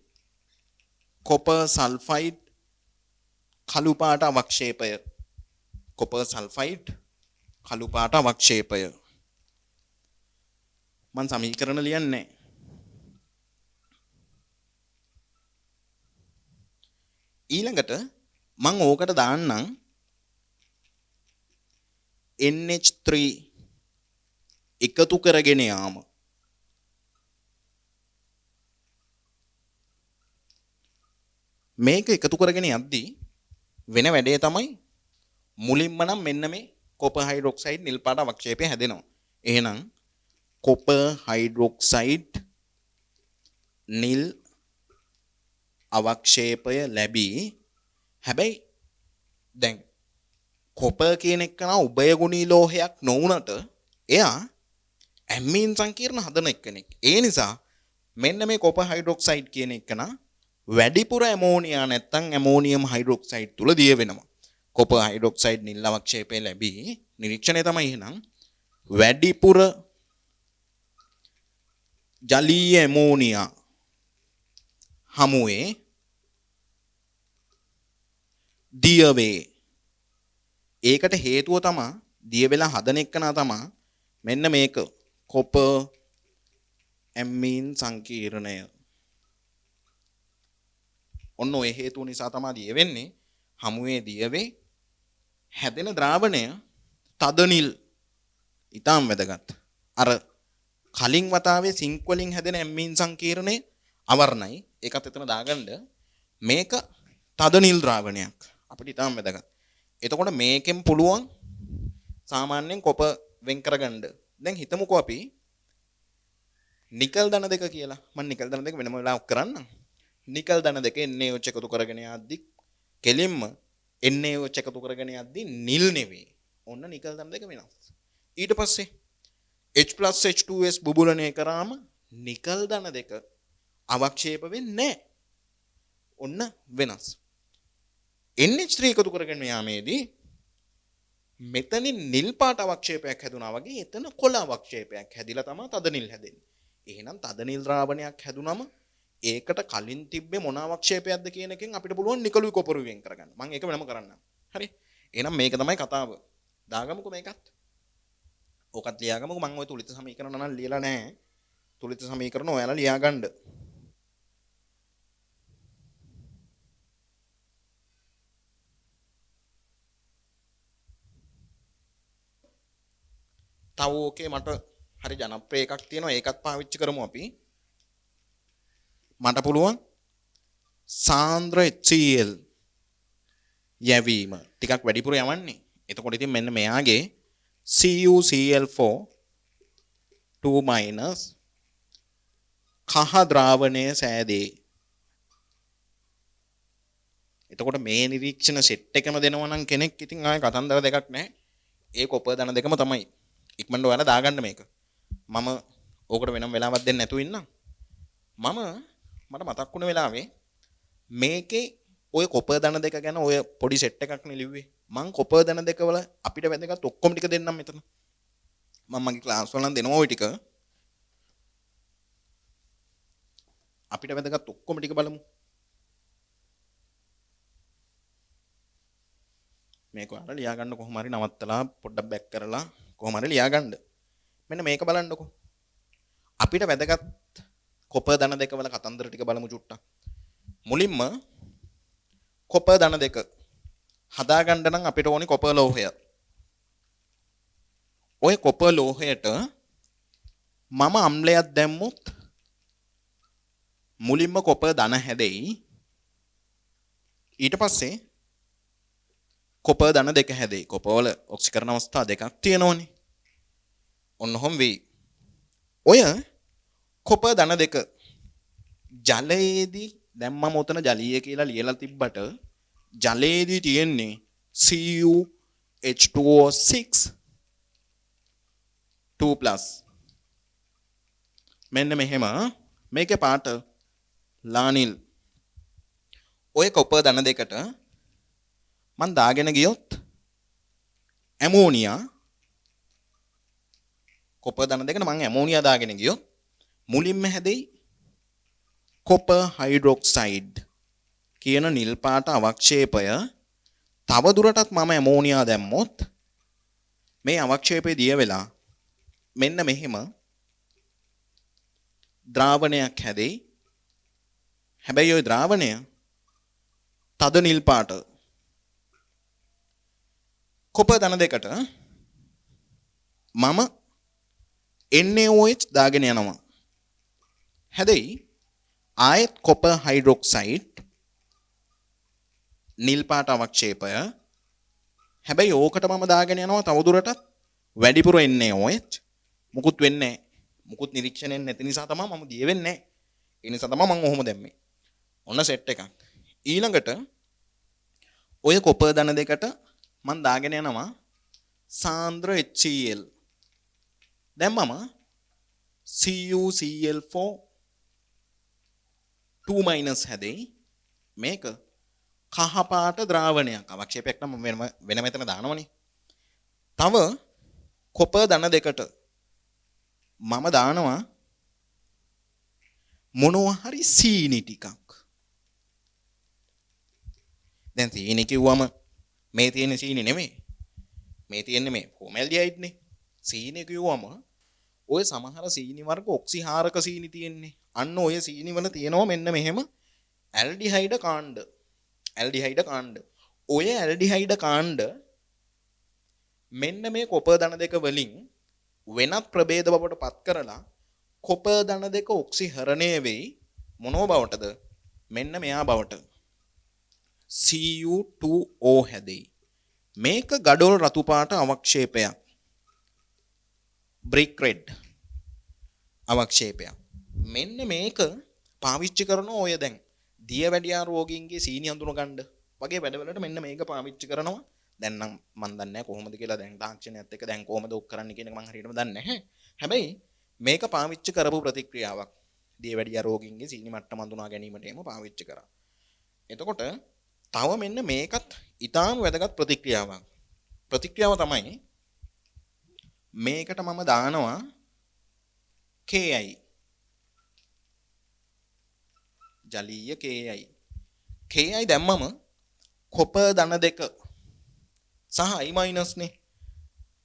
කොපර් සල්ෆයිඩ් කළු පාට අවක්ෂේපය. කොපර් සල්ෆයිඩ් කළු පාට අවක්ෂේපය. මම සමීකරණ ලියන්නේ ඊළඟට මම ඕකට දාන්නම් NH3 එකතු කරගෙන යාම. මේක එකතු කරගෙන යද්දී වෙන වැඩේ තමයි මුලින්ම නම් මෙන්න මේ කොපර් හයිඩ්‍රොක්සයිඩ් නිල් පාට අවක්ෂේපය හැදෙනවා. එහෙනම් කොපර් හයිඩ්‍රොක්සයිඩ් නිල් අවක්ෂේපය ලැබී හැබැයි දැන් කොපර් කියන එක නා උභයගුණී ලෝහයක් නොවුනට එයා ඇමීන් සංකීර්ණ හදන එක්කෙනෙක්. ඒ නිසා මෙන්න මේ කොපර් හයිඩ්‍රොක්සයිඩ් කියන එක නා වැඩිපුර ඇමෝනියා නැත්තම් ඇමෝනියම් හයිඩ්‍රොක්සයිඩ් තුල දිය වෙනවා. කොපර් හයිඩ්‍රොක්සයිඩ් නිල් අවක්ෂේපය ලැබී නිරීක්ෂණය තමයි එහෙනම් වැඩිපුර ජලීය ඇමෝනියා හමුවේ දිය වේ. ඒකට හේතුව තමයි දිය වෙලා හදන එකනා තමයි මෙන්න මේක කොපර් ඇමීන් සංකීර්ණය. ඔන්න ඔය හේතුව නිසා තමයි දිය වෙන්නේ. හමුවේ දිය වේ හැදෙන ද්‍රාවණය තද නිල්. ඊටාම් වැදගත්. අර කලින් වතාවේ සිංක් වලින් හැදෙන ඇමීන් සංකීර්ණය අවර්ණයි. ඒකත් එතන දාගන්න. මේක තද නිල් ද්‍රාවණයක්. අපිට ඊටාම් වැදගත්. එතකොට මේකෙන් පුළුවන් සාමාන්‍යයෙන් කොපර් වෙන් කරගන්න. දැන් හිතමුකෝ අපි නිකල් ධන දෙක කියලා. මම නිකල් ධන දෙක වෙනම වෙලාවක් කරන්නම්. නිකල් ධන දෙක NaOH එකතු කරගෙන යද්දි කෙලින්ම NaOH එකතු කරගෙන යද්දි නිල් නෙවෙයි. ඔන්න නිකල් ධන දෙක වෙනස්. ඊට පස්සේ H+H2S බුබුලණය කරාම නිකල් ධන දෙක අවක්ෂේප වෙන්නේ නැහැ. ඔන්න වෙනස්. NH3 එකතු කරගෙන යාමේදී මෙතනින් නිල් පාට අවක්ෂේපයක් හැදුනා වගේ එතන කොළ අවක්ෂේපයක් හැදිලා තමයි තද නිල් හැදෙන්නේ. එහෙනම් තද නිල් ද්‍රාවණයක් හැදුනම ඒකට කලින් තිබ්බේ මොන අවක්ෂේපයක්ද කියන එකෙන් අපිට පුළුවන් නිකලුයි කොපරුයි වෙන් කරගන්න. මම ඒක වෙනම කරන්නම්. හරි. එහෙනම් මේක තමයි කතාව. දාගමුකෝ මේකත්. ඕකත් ලියාගමුකෝ. මම ওই තුලිත සමීකරණ නම් ලියලා නැහැ. තුලිත සමීකරණ ඔයාලා ලියාගන්න. තව ඕකේ මට හරි ජනප්‍රිය එකක් තියෙනවා. ඒකත් පාවිච්චි කරමු අපි. මට පුළුවන් සාන්ද්‍ර HCl යැවීම ටිකක් වැඩිපුර යවන්නේ. එතකොට ඉතින් මෙන්න මෙයාගේ CuCl4 2- කහ ද්‍රාවණය සෑදේ. එතකොට මේ නිරීක්ෂණ සෙට් එකම දෙනවා නම් කෙනෙක් ඉතින් ආයේ කතන්දර දෙකක් නැහැ. ඒ කොපර් ධන දෙකම තමයි. ඉක්මනට ඔයාලා දාගන්න මේක. මම ඕකට වෙනම වෙලාවක් දෙන්න නැතුව ඉන්නම්. මට මතක් වුණ වෙලාවේ මේකේ ඔය කොපර් ධන දෙක ගැන ඔය පොඩි සෙට් එකක් නේ ලිව්වේ. මං කොපර් ධන දෙක වල අපිට වැදගත් ඔක්කොම ටික දෙන්නම් මෙතන. මම මගේ ක්ලාස් වල නම් දෙනවා ওই ටික. අපිට වැදගත් ඔක්කොම ටික බලමු. මේක ඔයාලා ලියා ගන්න කොහොම හරි නවත්තලා පොඩ්ඩක් බැක් කරලා කොහොම හරි ලියා ගන්න. මෙන්න මේක බලන්නකෝ. අපිට වැදගත් කොප ධන දෙක වල කතන්දර ටික බලමු චුට්ටක්. මුලින්ම කොප ධන දෙක හදා ගන්න නම් අපිට ඕනි කොප ලෝහය. ඔය කොප ලෝහයට මම අම්ලයක් දැම්මොත් මුලින්ම කොප ධන හැදෙයි. ඊට පස්සේ කොප ධන දෙක හැදෙයි. කොප වල ඔක්සිකරණ අවස්ථා දෙකක් තියෙනවනේ. ඔන්න ඔහොම වෙයි. ඔය කොප ධන දෙක ජලයේදී දැන් මම උතන ජලීය කියලා ලියලා තිබ්බට ජලයේදී තියෙන්නේ CuH2O6 2+. මෙන්න මෙහෙම මේකේ පාට ලානිල්. ඔය කොප ධන දෙකට මම දාගෙන ගියොත් ඇමෝනියා කොප ධන දෙකට මම ඇමෝනියා දාගෙන ගියොත් මුලින්ම හැදෙයි කොපර් හයිඩ්‍රොක්සයිඩ් කියන නිල් පාට අවක්ෂේපය. තව දුරටත් මම ඇමෝනියා දැම්මොත් මේ අවක්ෂේපය දිය වෙලා මෙන්න මෙහෙම ද්‍රාවණයක් හැදෙයි. හැබැයි ওই ද්‍රාවණය තද නිල් පාට. කොප ධන දෙකට මම NaOH දාගෙන යනවා. හැබැයි ආයෙත් කොපර් හයිඩ්‍රොක්සයිඩ් නිල් පාට අවක්ෂේපය. හැබැයි ඕකට මම දාගෙන යනවා තවදුරටත් වැඩිපුර NaOH. මුකුත් වෙන්නේ නැහැ. මුකුත් නිරීක්ෂණයෙන් නැති නිසා තමයි මම දිය වෙන්නේ නැහැ. ඒ නිසා තමයි මම ඔහොම දැම්මේ. ඔන්න සෙට් එකක්. ඊළඟට ඔය කොපර් ධන දෙකට මම දාගෙන යනවා සාන්ද්‍ර HCl. දැන් මම CuCl4 2- හැදෙයි. මේක කහ පාට ද්‍රාවණයක්. අවක්ෂේපයක් නම් වෙන මෙතන දානවනේ. තව කොපර් ධන දෙකට මම දානවා මොනවා හරි සීනි ටිකක්. දැන් සීනි කිව්වම මේ තියෙන සීනි නෙමෙයි. මේ තියෙන්නේ මේ ෆෝමැල්ඩිහයිඩ් නේ. සීනි කිව්වම ඔය සමහර සීනි වර්ග ඔක්සිහාරක සීනි තියෙන්නේ. අන්න ඔය සීනි වල තියෙනවා මෙන්න මෙහෙම ඇල්ඩිහයිඩ කාණ්ඩ. ඇල්ඩිහයිඩ කාණ්ඩ. ඔය ඇල්ඩිහයිඩ කාණ්ඩ මෙන්න මේ කොපර් ධන දෙක වලින් වෙනත් ප්‍රභේද බවට පත් කරලා කොපර් ධන දෙක ඔක්සිහරණය වෙයි. මොනෝ බවටද? මෙන්න මෙයා බවට. Cu2O හැදෙයි. මේක ගඩොල් රතු පාට අවක්ෂේපයක්. Brick red අවක්ෂේපයක්. මෙන්න මේක පාවිච්චි කරන ඔය දැන් දියවැඩියා රෝගීන්ගේ සීනි අඳුන ගන්න වගේ වැඩවලට මෙන්න මේක පාවිච්චි කරනවා. දැන් නම් මම දන්නේ නැහැ කොහොමද කියලා. දැන් තාක්ෂණයත් එක්ක දැන් කොහොමද ඔක් කරන්න කියන එක මම හරියටම දන්නේ නැහැ. හැබැයි මේක පාවිච්චි කරපු ප්‍රතික්‍රියාවක්. දියවැඩියා රෝගීන්ගේ සීනි මට්ටම අඳුනා ගැනීමට එම පාවිච්චි කරා. එතකොට තව මෙන්න මේකත් ඊටාම වැදගත් ප්‍රතික්‍රියාවක්. ප්‍රතික්‍රියාව තමයි මේකට මම දානවා Ki. ජලීය Ki. Ki දැම්මම කොපර් ධන දෙක සහ I- නේ.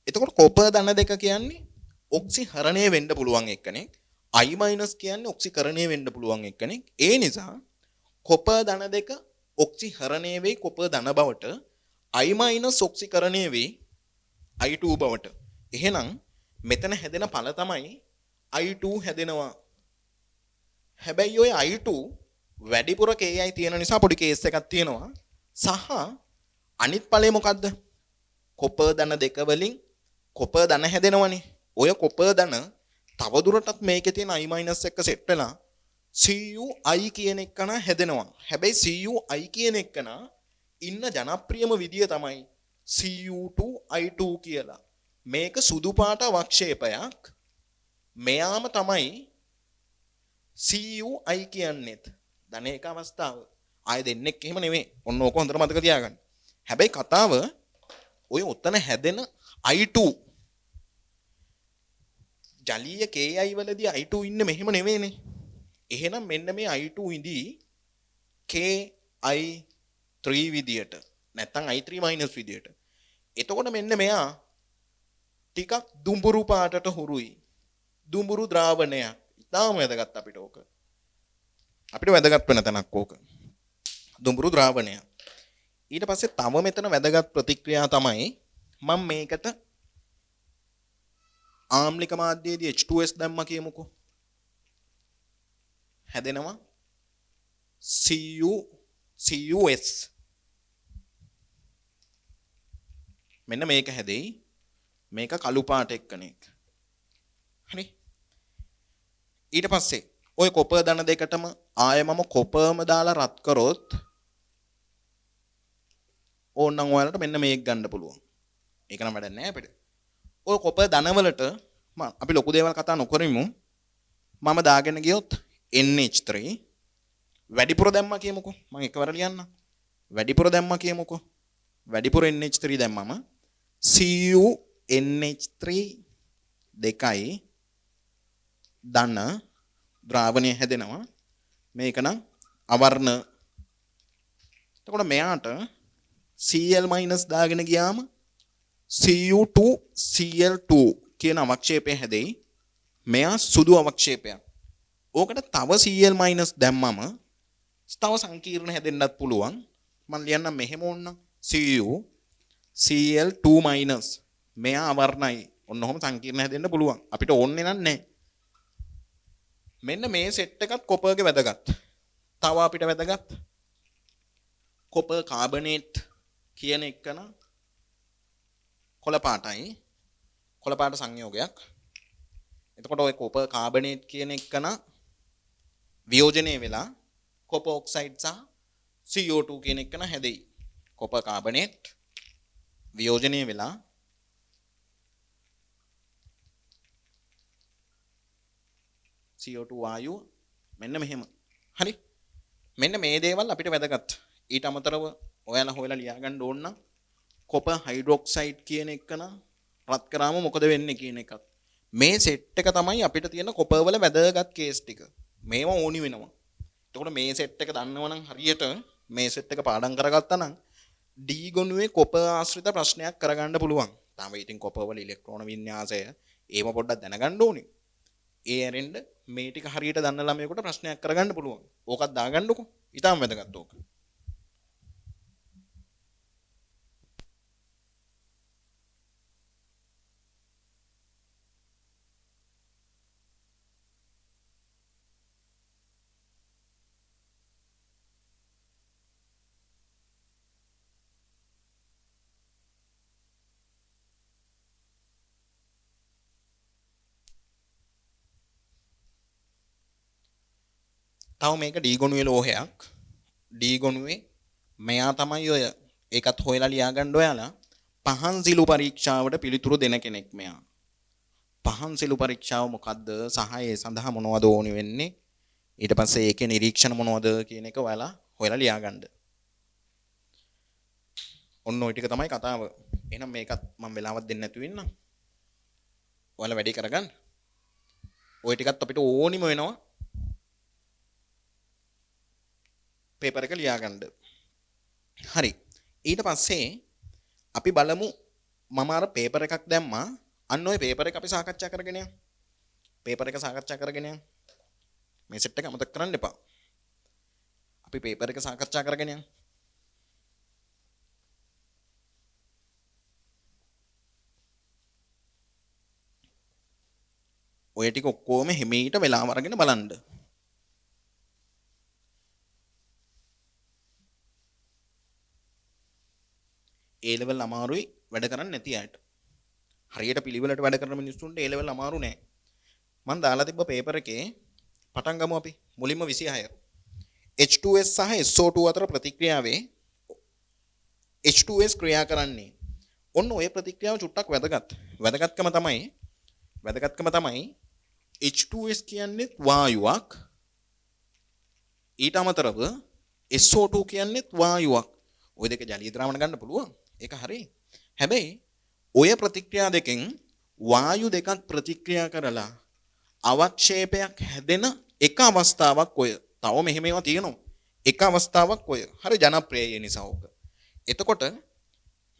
එතකොට කොපර් ධන දෙක කියන්නේ ඔක්සිහරණය වෙන්න පුළුවන් එක්කෙනෙක්. I- කියන්නේ ඔක්සිකරණය වෙන්න පුළුවන් එක්කෙනෙක්. ඒ නිසා කොපර් ධන දෙක ඔක්සිහරණය වෙයි කොපර් ධන බවට. I- ඔක්සිකරණය වෙයි I2 බවට. එහෙනම් මෙතන හැදෙන ඵල තමයි I2 හැදෙනවා. හැබැයි ඔය I2 වැඩිපුර Ki තියෙන නිසා පොඩි කේස් එකක් තියෙනවා. සහ අනිත් ඵලය මොකද්ද? කොපර් ධන දෙක වලින් කොපර් ධන හැදෙනවනේ. ඔය කොපර් ධන තවදුරටත් මේකේ තියෙන I- එක්ක සෙට් වෙලා Cui කියන එකන හැදෙනවා. හැබැයි Cui කියන එකන ඉන්න ජනප්‍රියම විදිය තමයි Cu2I2 කියලා. මේක සුදු පාට අවක්ෂේපයක්. මෙයාම තමයි Cui කියන්නේත්. ධන එක අවස්ථාව. ආය දෙන්නෙක් එහෙම නෙමෙයි. ඔන්න ඕක හොඳට මතක තියාගන්න. හැබැයි කතාව ඔය උතන හැදෙන I2 ජලීය Ki වලදී I2 ඉන්නේ මෙහෙම නෙමෙයිනේ. එහෙනම් මෙන්න මේ I2 ඉඳී Ki3 විදියට නැත්නම් I3- විදියට. එතකොට මෙන්න මෙයා ටිකක් දුඹුරු පාටට හුරුයි. දුඹුරු ද්‍රාවණයක්. ඉතාලම වැදගත් අපිට ඕක. අපිට වැදගත් වෙන තැනක් ඕක. දුඹුරු ද්‍රාවණය. ඊට පස්සේ තව මෙතන වැදගත් ප්‍රතික්‍රියා තමයි මම මේකට ආම්ලික මාධ්‍යයේදී H2S දැම්මා කියමුකෝ. හැදෙනවා CuS. මෙන්න මේක හැදෙයි. මේක කළු පාට එක්කෙනෙක්. හරි. ඊට පස්සේ ওই කොපර් දන දෙකටම ආයෙ මම කොපර්ම දාලා රත් කරොත් ඕනනම් ඔයාලට මෙන්න මේක ගන්න පුළුවන්. ඒක නම් වැඩක් නෑ අපිට. ඔය කොපර් දනවලට අපි ලොකු දේවල් කතා නොකරමු. මම දාගෙන ගියොත් NH3 වැඩිපුර දැම්මා කියමුකෝ. මම එකවර ලියන්න. වැඩිපුර දැම්මා කියමුකෝ. වැඩිපුර NH3 දැම්මම CuNH3 දෙකයි ධන ද්‍රාවණය හැදෙනවා. මේක නම් අවර්ණ. එතකොට මෙයාට Cl- දාගෙන ගියාම Cu2Cl2 කියන අවක්ෂේපය හැදෙයි. මෙයා සුදු අවක්ෂේපයක්. ඕකට තව Cl- දැම්මම තව සංකීර්ණ හැදෙන්නත් පුළුවන්. මම ලියන්නම් මෙහෙම ඕනනම් Cl2-. මෙයා අවර්ණයි. ඔන්න ඔහොම සංකීර්ණ හැදෙන්න පුළුවන්. අපිට ඕනේ නැහැ. මෙන්න මේ සෙට් එකත් කොපර්ගේ වැදගත්. තව අපිට වැදගත් කොපර් කාබනේට් කියන එකන කොළ පාටයි. කොළ පාට සංයෝගයක්. එතකොට ඔය කොපර් කාබනේට් කියන එකන වියෝජනය වෙලා කොපර් ඔක්සයිඩ් සහ CO2 කියන එකන හැදෙයි. කොපර් කාබනේට් වියෝජනය වෙලා CO2 වායුව මෙන්න මෙහෙම. හරි. මෙන්න මේ දේවල් අපිට වැදගත්. ඊට අමතරව ඔයාලා හොයලා ලියා ගන්න ඕන නම් කොපර් හයිඩ්‍රොක්සයිඩ් කියන එකන රත් කරාම මොකද වෙන්නේ කියන එකත්. මේ සෙට් එක තමයි අපිට තියෙන කොපර් වල වැදගත් කේස් ටික. මේව ඕනි වෙනවා. එතකොට මේ සෙට් එක දන්නවනම් හරියට මේ සෙට් එක පාඩම් කරගත්තා නම් D ගොනුවේ කොපර් ආශ්‍රිත ප්‍රශ්නයක් කරගන්න පුළුවන්. තාම ඉතින් කොපර් වල ඉලෙක්ට්‍රෝන වින්‍යාසය ඒව පොඩ්ඩක් දැනගන්න ඕනේ. ඒ ඇරෙන්න මේ ටික හරියට දන්න ළමයෙකුට ප්‍රශ්නයක් කරගන්න පුළුවන්. ඕකත් දාගන්නකෝ. ඊටම වැදගත් ඕක. තව මේක D ගොනුවේ ලෝහයක්. D ගොනුවේ මෙයා තමයි ඔය ඒකත් හොයලා ලියා ගන්න ඔයාලා පහන් සිලු පරීක්ෂාවට පිළිතුරු දෙන කෙනෙක් මෙයා. පහන් සිලු පරීක්ෂාව මොකද්ද සහ ඒ සඳහා මොනවද ඕනි වෙන්නේ ඊට පස්සේ ඒකේ නිරීක්ෂණ මොනවද කියන එක ඔයාලා හොයලා ලියා ගන්න. ඔන්න ওই ටික තමයි කතාව. එහෙනම් මේකත් මම වෙලාවක් දෙන්න නැතුව ඉන්නම්. ඔයාලා වැඩි කරගන්න. ওই ටිකත් අපිට ඕනිම වෙනවා. පේපර් එක ලියා ගන්න. හරි. ඊට පස්සේ අපි බලමු මම අර පේපර් එකක් දැම්මා. අන්න ওই පේපර් එක අපි සාකච්ඡා කරගෙන යමු. පේපර් එක සාකච්ඡා කරගෙන යමු. මේ සෙට් එක අමතක කරන්න එපා. අපි පේපර් එක සාකච්ඡා කරගෙන යමු. ඔය ටික ඔක්කොම හිමීට වෙලාව අරගෙන බලන්න. A level අමාරුයි වැඩ කරන්නේ නැති අයට. හරියට පිළිවෙලට වැඩ කරන මිනිස්සුන්ට A level අමාරු නෑ. මම දාලා තිබ්බ පේපර් එකේ පටන් ගමු අපි මුලින්ම 26. H2S සහ SO2 අතර ප්‍රතික්‍රියාවේ H2S ක්‍රියා කරන්නේ. ඔන්න ඔය ප්‍රතික්‍රියාව චුට්ටක් වැදගත්. වැදගත්කම තමයි H2S කියන්නේ වායුවක්. ඊට අමතරව SO2 කියන්නේ වායුවක්. ඔය දෙක ජලීය ද්‍රාවණ ගන්න පුළුවන්. ඒක හරි. හැබැයි ඔය ප්‍රතික්‍රියා දෙකෙන් වායු දෙකක් ප්‍රතික්‍රියා කරලා අවක්ෂේපයක් හැදෙන එක අවස්ථාවක් ඔය. තව මෙහෙම ඒවා තියෙනවා. එක අවස්ථාවක් ඔය. හරි ජනප්‍රියයි නිසා ඕක. එතකොට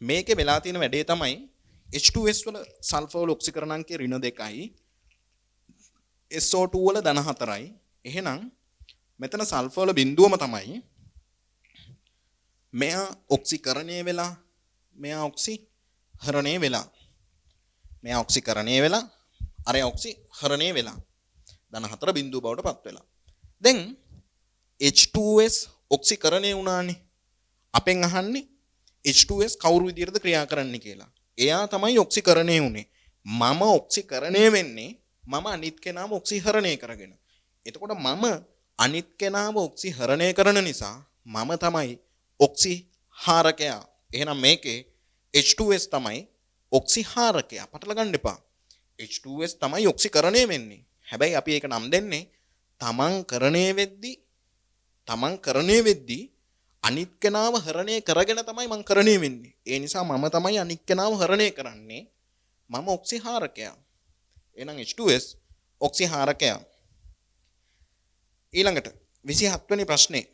මේකේ වෙලා තියෙන වැඩේ තමයි H2S වල සල්ෆර් වල ඔක්සිකරණාංකය ඍණ 2යි SO2 වල ධන 4යි. එහෙනම් මෙතන සල්ෆර් වල බිඳුවම තමයි මෙයා ඔක්සිකරණය වෙලා මෙයා ඔක්සිහරණය වෙලා මෙයා ඔක්සිකරණය වෙලා අර ඔක්සිහරණය වෙලා ධන 4 බිඳුව බවට පත් වෙලා. දැන් H2S ඔක්සිකරණය වුණානේ. අපෙන් අහන්නේ H2S කවුරු විදියටද ක්‍රියා කරන්නේ කියලා. එයා තමයි ඔක්සිකරණය වුනේ. මම ඔක්සිකරණය වෙන්නේ මම අනිත් කෙනාම ඔක්සිහරණය කරගෙන. එතකොට මම අනිත් කෙනාම ඔක්සිහරණය කරන නිසා මම තමයි ඔක්සිහාරකයා. එහෙනම් මේකේ H2S තමයි ඔක්සිහාරකයා. පටල ගන්න එපා. H2S තමයි ඔක්සිකරණය වෙන්නේ. හැබැයි අපි ඒක නම් දෙන්නේ තමන් කරණය වෙද්දී අනිත් කෙනාව හරණය කරගෙන තමයි මං කරණය වෙන්නේ. ඒ නිසා මම තමයි අනිත් කෙනාව හරණය කරන්නේ. මම ඔක්සිහාරකයා. එහෙනම් H2S ඔක්සිහාරකයා. ඊළඟට 27 වෙනි ප්‍රශ්නේ.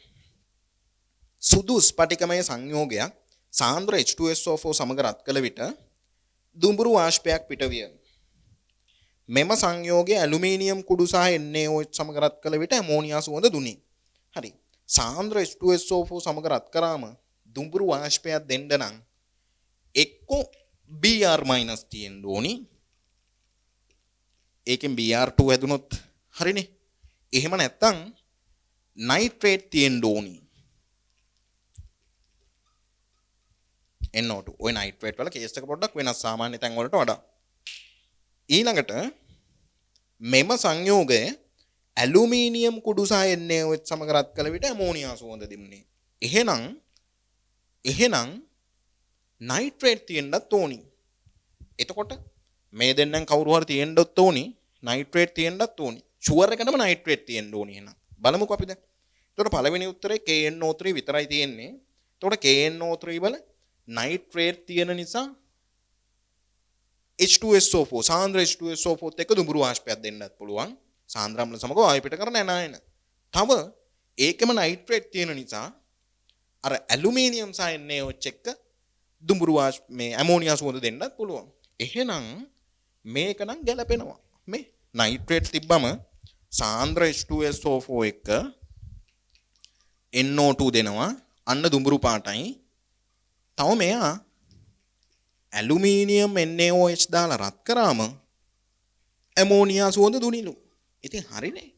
සුදු ස්පටිකමය සංයෝගයක් සාන්ද්‍ර H2SO4 සමග රත් කළ විට දුඹුරු වාෂ්පයක් පිටවිය. මෙම සංයෝගය ඇලුමිනියම් කුඩු සහ NaOH සමග රත් කළ විට ඇමෝනියා සුවඳ දුනි. හරි. සාන්ද්‍ර H2SO4 සමග රත් කරාම දුඹුරු වාෂ්පයක් දෙන්න නම් එක්කෝ Br- තියෙන්න ඕනි. ඒකෙන් Br2 හැදුනොත් හරිනේ. එහෙම නැත්නම් නයිට්‍රේට් තියෙන්න ඕනි. NO2. ඔය නයිට්‍රේට් වල කේස් එක පොඩ්ඩක් වෙනස් සාමාන්‍ය තැන් වලට වඩා. ඊළඟට මෙම සංයෝගය ඇලුමිනියම් කුඩු සහ NaOH සමග රත් කළ විට ඇමෝනියා සුවඳ දෙන්නේ. එහෙනම් නයිට්‍රේට් තියෙන්නත් ඕනි. එතකොට මේ දෙන්නෙන් කවුරු හරි තියෙන්නත් ඕනි, නයිට්‍රේට් තියෙන්නත් ඕනි. ෂුවර් එකටම නයිට්‍රේට් තියෙන්න ඕනි එහෙනම්. බලමුකෝ අපි දැන්. එතකොට පළවෙනි උත්තරේ KNO3 විතරයි තියෙන්නේ. එතකොට KNO3 වල නයිට්‍රේට් තියෙන නිසා H2SO4 සාන්ද්‍ර H2SO4 එක්ක දුඹුරු වාෂ්පයක් දෙන්නත් පුළුවන්. සාන්ද්‍රාම්ල සමග වායු පිට කරන ඇනායන. තව ඒකෙම නයිට්‍රේට් තියෙන නිසා අර ඇලුමිනියම් සහ NaOH එක්ක දුඹුරු වාෂ්ප මේ ඇමෝනියා සුවඳ දෙන්නත් පුළුවන්. එහෙනම් මේක නම් ගැලපෙනවා. මේ නයිට්‍රේට් තිබ්බම සාන්ද්‍ර H2SO4 එක්ක NO2 දෙනවා. අන්න දුඹුරු පාටයි. තව මෙයා ඇලුමිනියම් NaOH දාලා රත් කරාම ඇමෝනියා සුවඳ දුනිලු. ඉතින් හරිනේ.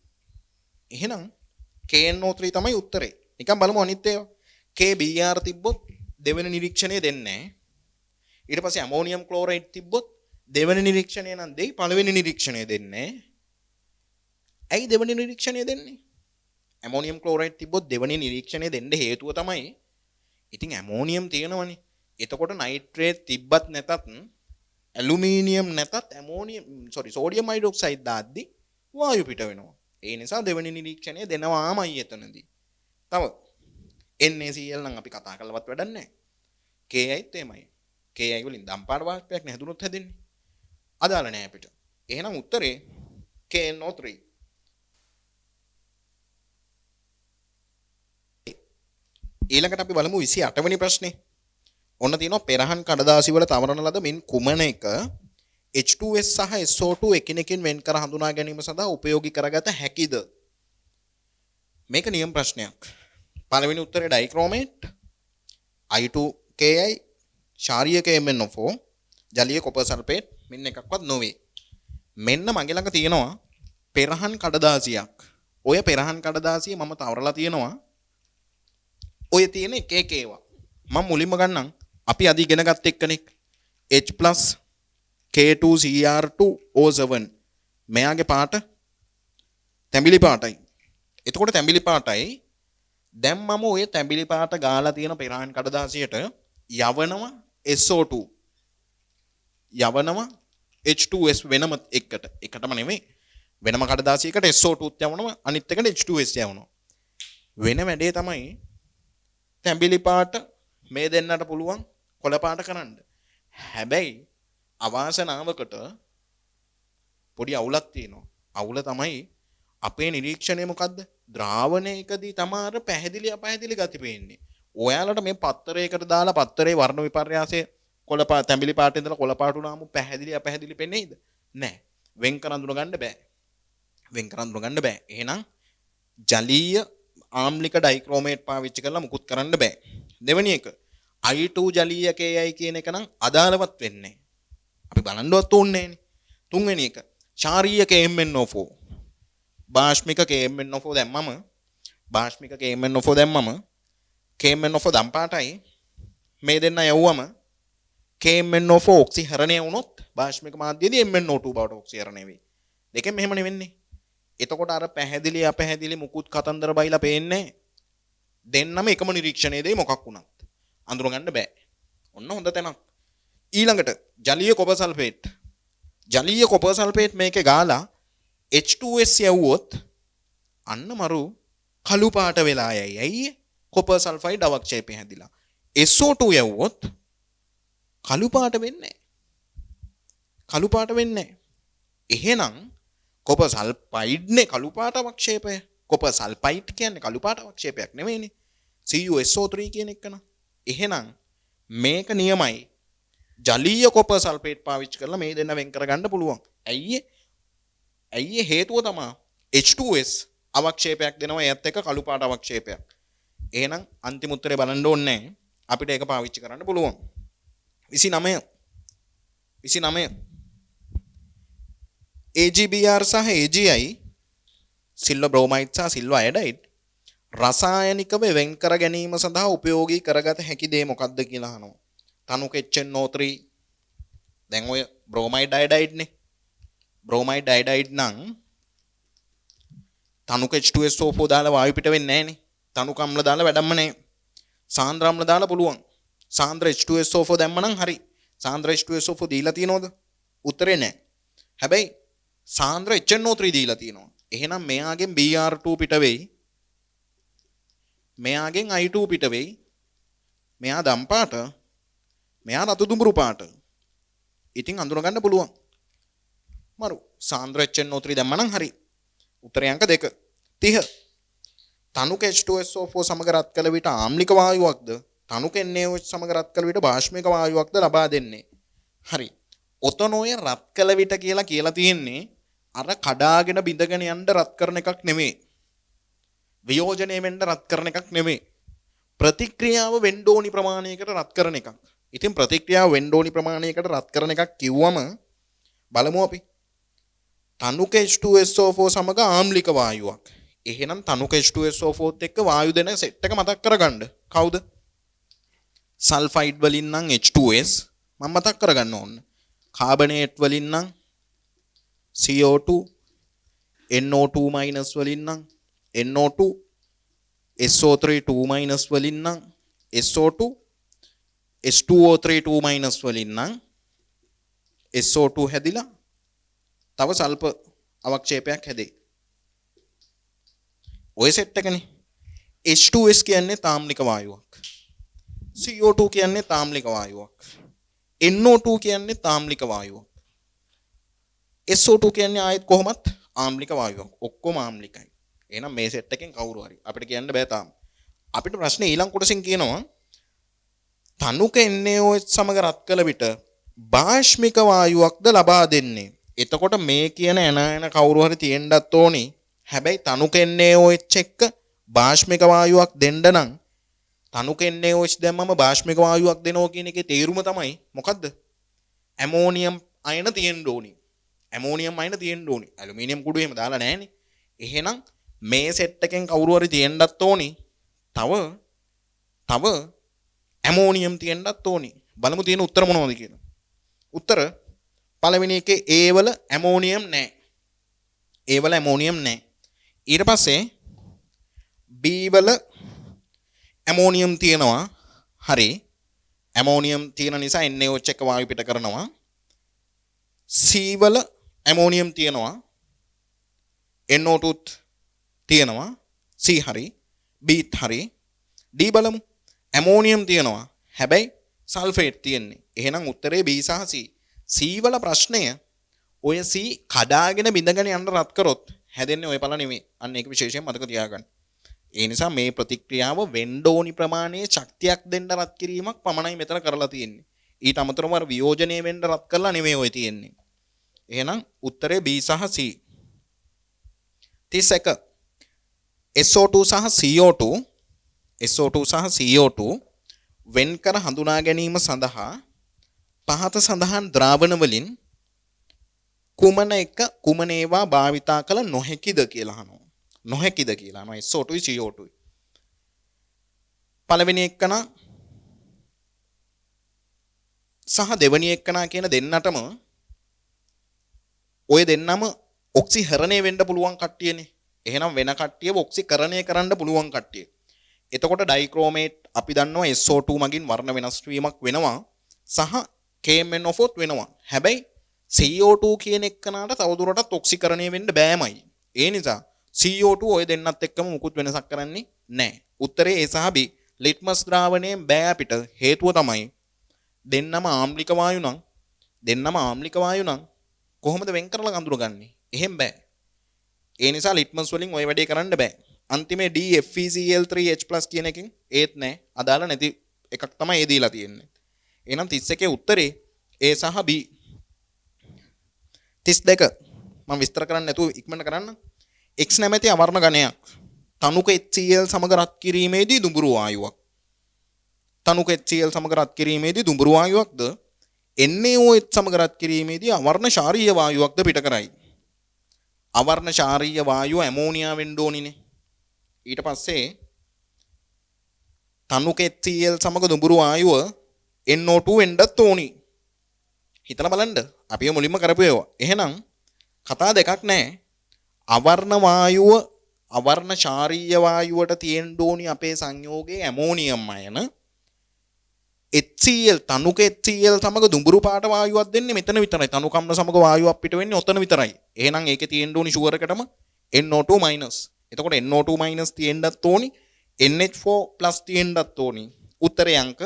එහෙනම් KNO3 තමයි උත්තරේ. නිකන් බලමු අනිත් ඒවා. KBr තිබ්බොත් දෙවෙනි නිරීක්ෂණය දෙන්නේ නැහැ. ඊට පස්සේ ඇමෝනියම් ක්ලෝරයිඩ් තිබ්බොත් දෙවෙනි නිරීක්ෂණය නම් දෙයි, පළවෙනි නිරීක්ෂණය දෙන්නේ නැහැ. ඇයි දෙවෙනි නිරීක්ෂණය දෙන්නේ? ඇමෝනියම් ක්ලෝරයිඩ් තිබ්බොත් දෙවෙනි නිරීක්ෂණය දෙන්න හේතුව තමයි ඉතින් ඇමෝනියම් තියෙනවනේ. එතකොට නයිට්‍රේට් තිබ්බත් නැතත් ඇලුමිනියම් නැතත් සෝඩියම් හයිඩ්‍රොක්සයිඩ් දාද්දි වායු පිට වෙනවා. ඒ නිසා දෙවෙනි නිරීක්ෂණය දෙනවාමයි එතනදී. තව NaCl නම් අපි කතා කරලවත් වැඩක් නැහැ. KIත් එමයයි. KI වලින් දම්පාට වාෂ්පයක් නැහැදුනොත් හැදෙන්නේ. අදාළ නැහැ අපිට. එහෙනම් උත්තරේ KNO3. ඊළඟට අපි බලමු 28 වෙනි ප්‍රශ්නේ. ඔන්න තියෙනවා පෙරහන් කඩදාසි වල තවරන ලද මින් කුමන එක H2S සහ SO2 එකිනෙකින් වෙන් කර හඳුනා ගැනීම සඳහා උපයෝගී කරගත හැකිද? මේක නියම ප්‍රශ්නයක්. පළවෙනි උත්තරේ ඩයික්‍රෝමේට් I2KI ශාරීය KMnO4 ජලීය කොපර් සල්ෆේට් මෙන්න එකක්වත් නොවේ. මෙන්න මගේ ළඟ තියෙනවා පෙරහන් කඩදාසියක්. ඔය පෙරහන් කඩදාසිය මම තවරලා තියෙනවා. ඔය තියෙන එක එක ඒවා. මම මුලින්ම ගන්නම් අපි අද ඉගෙන ගත්ත එක්කෙනෙක් H+ K2Cr2O7 මෙයාගේ පාට තැඹිලි පාටයි. එතකොට තැඹිලි පාටයි දැන් මම ඔය තැඹිලි පාට ගාලා තියෙන පෙරහන් කඩදාසියට යවනවා SO2 යවනවා H2S වෙනම එකටම නෙමෙයි වෙනම කඩදාසියකට SO2ත් යවනවා අනිත් එකට H2S යවනවා. වෙන වැඩේ තමයි තැඹිලි පාට මේ දෙන්නට පුළුවන් කොළ පාට කරන්න. හැබැයි අවාසනාවකට පොඩි අවුලක් තියෙනවා. අවුල තමයි අපේ නිරීක්ෂණය මොකද්ද? ද්‍රාවණයකදී තමාර පැහැදිලි අපැහැදිලි ගති පේන්නේ. ඔයාලට මේ පත්තරයකට දාලා පත්තරේ වර්ණ විපර්යාසය තැඹිලි පාට ඉඳලා කොළ පාට වුණාම පැහැදිලි අපැහැදිලි පෙන්නේද? නැහැ. වෙන් කර අඳුන ගන්න බෑ. වෙන් කර අඳුන ගන්න බෑ. එහෙනම් ජලීය ආම්ලික ඩයික්‍රෝමේට් පාවිච්චි කරලා මුකුත් කරන්න බෑ. දෙවෙනි එක I2 ජලීය KI කියන එක නම් අදාළවත් වෙන්නේ නැහැ. අපි බලන්නවත් ඕනේ නෑනේ. තුන්වෙනි එක ශාරීය KMnO4 භාෂ්මික KMnO4 දැම්මම භාෂ්මික KMnO4 දැම්මම KMnO4 දම් පාටයි මේ දෙන්න යවුවම KMnO4 ඔක්සිහරණය වුණොත් භාෂ්මික මාධ්‍යයේදී MnO2 බවට ඔක්සිහරණය වෙයි. දෙකෙන් මෙහෙමනේ වෙන්නේ. එතකොට අර පැහැදිලි අපැහැදිලි මුකුත් කතන්දර බයිලා පේන්නේ දෙන්නම එකම නිරීක්ෂණයේදී මොකක් වුණත් අඳුර ගන්න බෑ. ඔන්න හොඳ තැනක්. ඊළඟට ජලීය කොපර් සල්ෆේට්. ජලීය කොපර් සල්ෆේට් මේකේ ගාලා H2S යවුවොත් අන්න මරු කළු පාට වෙලා යයි. ඇයි? කොපර් සල්ෆයිඩ් අවක්ෂේපය හැදිලා. SO2 යවුවොත් කළු පාට වෙන්නේ නැහැ. කළු පාට වෙන්නේ නැහැ. එහෙනම් කොපර් සල්ෆයිඩ්නේ කළු පාට අවක්ෂේපය. කොපර් සල්ෆයිඩ් කියන්නේ කළු පාට අවක්ෂේපයක් නෙමෙයිනේ. CuSO3 කියන එක න. එහෙනම් මේක නියමයි. ජලීය කොපර් සල්ෆේට් පාවිච්චි කරලා මේ දෙන්න වෙන් කරගන්න පුළුවන්. ඇයි හේතුව තමයි H2S අවක්ෂේපයක් දෙනවා එයත් එක්ක කළු පාට අවක්ෂේපයක්. එහෙනම් අන්තිම උත්තරේ බලන්න ඕනේ නැහැ. අපිට ඒක පාවිච්චි කරන්න පුළුවන්. 29 AgBr සහ AgI සිල්වර් බ්‍රෝමයිඩ් සහ සිල්වර් අයඩයිඩ් රසායනිකව වෙන් කර ගැනීම සඳහා උපයෝගී කරගත හැකි දේ මොකක්ද කියලා අහනවා. තනුක HNO3 දැන් ඔය බ්‍රෝමයිඩ් අයඩයිඩ්නේ. බ්‍රෝමයිඩ් අයඩයිඩ් නම් තනුක H2SO4 දාලා වායු පිට වෙන්නේ නැහනේ. තනුක අම්ල දාලා වැඩක්ම නැහැ. සාන්ද්‍ර අම්ල දාලා පුළුවන්. සාන්ද්‍ර H2SO4 දැම්ම නම් හරි. සාන්ද්‍ර H2SO4 දීලා තියෙනවද? උත්තරේ නැහැ. හැබැයි සාන්ද්‍ර HNO3 දීලා තියෙනවා. එහෙනම් මෙයාගෙන් Br2 පිට වෙයි. මෙයාගෙන් I2 පිට වෙයි. මෙයා දම් පාට. මෙයා රතු දුඹුරු පාට. ඉතින් අඳුන ගන්න පුළුවන්. මරු සාන්ද්‍ර HNO3 දැම්ම නම් හරි. උත්තරේ අංක 2. 30. තනුක H2SO4 සමග රත් කළ විට ආම්ලික වායුවක්ද තනුක NaOH සමග රත් කළ විට භාෂ්මික වායුවක්ද ලබා දෙන්නේ. හරි. ඔතන ඔය රත් කළ විට කියලා තියෙන්නේ අර කඩාගෙන බිඳගෙන යන්න රත් කරන එකක් නෙමෙයි. වියෝජනය වෙන්න රත් කරන එකක් නෙමෙයි. ප්‍රතික්‍රියාව වෙන්න ඕනි ප්‍රමාණයකට රත් කරන එකක්. ඉතින් ප්‍රතික්‍රියාව වෙන්න ඕනි ප්‍රමාණයකට රත් කරන එකක් කිව්වම බලමු අපි. තනුක H2SO4 සමග ආම්ලික වායුවක්. එහෙනම් තනුක H2SO4ත් එක්ක වායු දෙන සෙට් එක මතක් කරගන්න. කවුද? සල්ෆයිඩ් වලින් නම් H2S මම මතක් කරගන්න ඕන. කාබනේට් වලින් නම් CO2 NO2- වලින් නම් NO2 SO3 2- වලින් නම් SO2 H2O3 2- වලින් නම් SO2 හැදිලා තව සල්ප අවක්ෂේපයක් හැදේ. ඔය සෙට් එකනේ. H2S කියන්නේ තාම්ලික වායුවක්. CO2 කියන්නේ තාම්ලික වායුවක්. NO2 කියන්නේ තාම්ලික වායුවක්. SO2 කියන්නේ ආයෙත් කොහොමත් ආම්ලික වායුවක්. ඔක්කොම ආම්ලිකයි. එහෙනම් මේ සෙට් එකෙන් කවුරු හරි අපිට කියන්න බෑ තාම. අපිට ප්‍රශ්නේ ඊළඟ කොටසින් කියනවා තනුක NaOH සමග රත් කළ විට භාෂ්මික වායුවක්ද ලබා දෙන්නේ. එතකොට මේ කියන එන කවුරු හරි තියෙන්නත් ඕනි. හැබැයි තනුක NaOH එක්ක භාෂ්මික වායුවක් දෙන්න නම් තනුක NaOH දැම්මම භාෂ්මික වායුවක් දෙනවා කියන එකේ තේරුම තමයි මොකද්ද? ඇමෝනියම් අයන තියෙන්න ඕනි. ඇමෝනියම් අයන තියෙන්න ඕනි. ඇලුමිනියම් කුඩු එහෙම දාලා නැහනේ. එහෙනම් මේ සෙට් එකෙන් කවුරු හරි තියෙන්නත් ඕනි. තව ඇමෝනියම් තියෙන්නත් ඕනි. බලමු තියෙන උත්තර මොනවද කියලා. උත්තර පළවෙනි එකේ A වල ඇමෝනියම් නැහැ. A වල ඇමෝනියම් නැහැ. ඊට පස්සේ B වල ඇමෝනියම් තියෙනවා. හරි. ඇමෝනියම් තියෙන නිසා NaOH එක වායු පිට කරනවා. C වල ඇමෝනියම් තියෙනවා. NO2ත් තියෙනවා. C හරි. B හරි. D බලමු. ඇමෝනියම් තියෙනවා. හැබැයි සල්ෆේට් තියෙන්නේ. එහෙනම් උත්තරේ B සහ C. C වල ප්‍රශ්නය ඔය C කඩාගෙන බිඳගෙන යන්න රත් කරොත් හැදෙන්නේ ඔය පළ නෙමෙයි. අන්න ඒක විශේෂයෙන් මතක තියාගන්න. ඒ නිසා මේ ප්‍රතික්‍රියාව වෙන්න ඕනි ප්‍රමාණයේ ශක්තියක් දෙන්න රත් කිරීමක් පමණයි මෙතන කරලා තියෙන්නේ. ඊට අමතරව අර වියෝජනය වෙන්න රත් කරලා නෙමෙයි ඔය තියෙන්නේ. එහෙනම් උත්තරේ B සහ C. 31 SO2 සහ CO2 SO2 සහ CO2 වෙන්කර හඳුනා ගැනීම සඳහා පහත සඳහන් ද්‍රාවණ වලින් කුමන ඒවා භාවිතා කළ නොහැකිද කියලා අහනවා. නොහැකිද කියලා අහනවා SO2 CO2. පළවෙනි එක්කන සහ දෙවෙනි එක්කන කියන දෙන්නටම ඔය දෙන්නම ඔක්සිහරණය වෙන්න පුළුවන් කට්ටියනේ. එහෙනම් වෙන කට්ටියව ඔක්සිකරණය කරන්න පුළුවන් කට්ටිය. එතකොට ඩයික්‍රෝමේට් අපි දන්නවා SO2 මගින් වර්ණ වෙනස් වීමක් වෙනවා සහ KMnO4 වෙනවා. හැබැයි CO2 කියන එක්කනට තවදුරටත් ඔක්සිකරණය වෙන්න බෑමයි. ඒ නිසා CO2 ඔය දෙන්නත් එක්කම මුකුත් වෙනසක් කරන්නේ නැහැ. උත්තරේ A සහ B. ලිට්මස් ද්‍රාවණයෙන් බෑ අපිට. හේතුව තමයි දෙන්නම ආම්ලික වායු නම් කොහොමද වෙන් කරලා අඳුරගන්නේ? එහෙම බෑ. ඒ නිසා ලිට්මස් වලින් ඔය වැඩේ කරන්න බෑ. අන්තිමේ D FeCl3H+ කියන එකෙන් ඒත් නෑ. අදාළ නැති එකක් තමයි ඒ දීලා තියෙන්නේ. එහෙනම් 31 උත්තරේ A සහ B. 32 මම විස්තර කරන්න නැතුව ඉක්මනට කරන්න. X නැමැති අවර්ණ ඝනයක් තනුක HCl සමග රත් කිරීමේදී දුඹුරු වායුවක්. තනුක HCl සමග රත් කිරීමේදී දුඹුරු වායුවක්ද NaOH සමග රත් කිරීමේදී අවර්ණ ශාරීය වායුවක්ද පිට කරයි. අවර්ණ ශාරීය වායුව ඇමෝනියා වෙන්න ඕනිනේ. ඊට පස්සේ තනුක HCl සමග දුඹුරු වායුව NO2 වෙන්නත් ඕනි. හිතලා බලන්න. අපි මුලින්ම කරපු ඒවා. එහෙනම් කතා දෙකක් නැහැ. අවර්ණ වායුව අවර්ණ ශාරීය වායුවට තියෙන්න ඕනි අපේ සංයෝගයේ ඇමෝනියම් අයන. HCl තනුක HCl සමග දුඹුරු පාට වායුවක් දෙන්නේ මෙතන විතරයි. තනුකම්ම සමග වායුවක් පිට වෙන්නේ ඔතන විතරයි. එහෙනම් ඒකේ තියෙන්න ඕනි ෂුවර් එකටම NO2-. එතකොට NO2- තියෙන්නත් ඕනි NH4+ තියෙන්නත් ඕනි. උත්තරේ අංක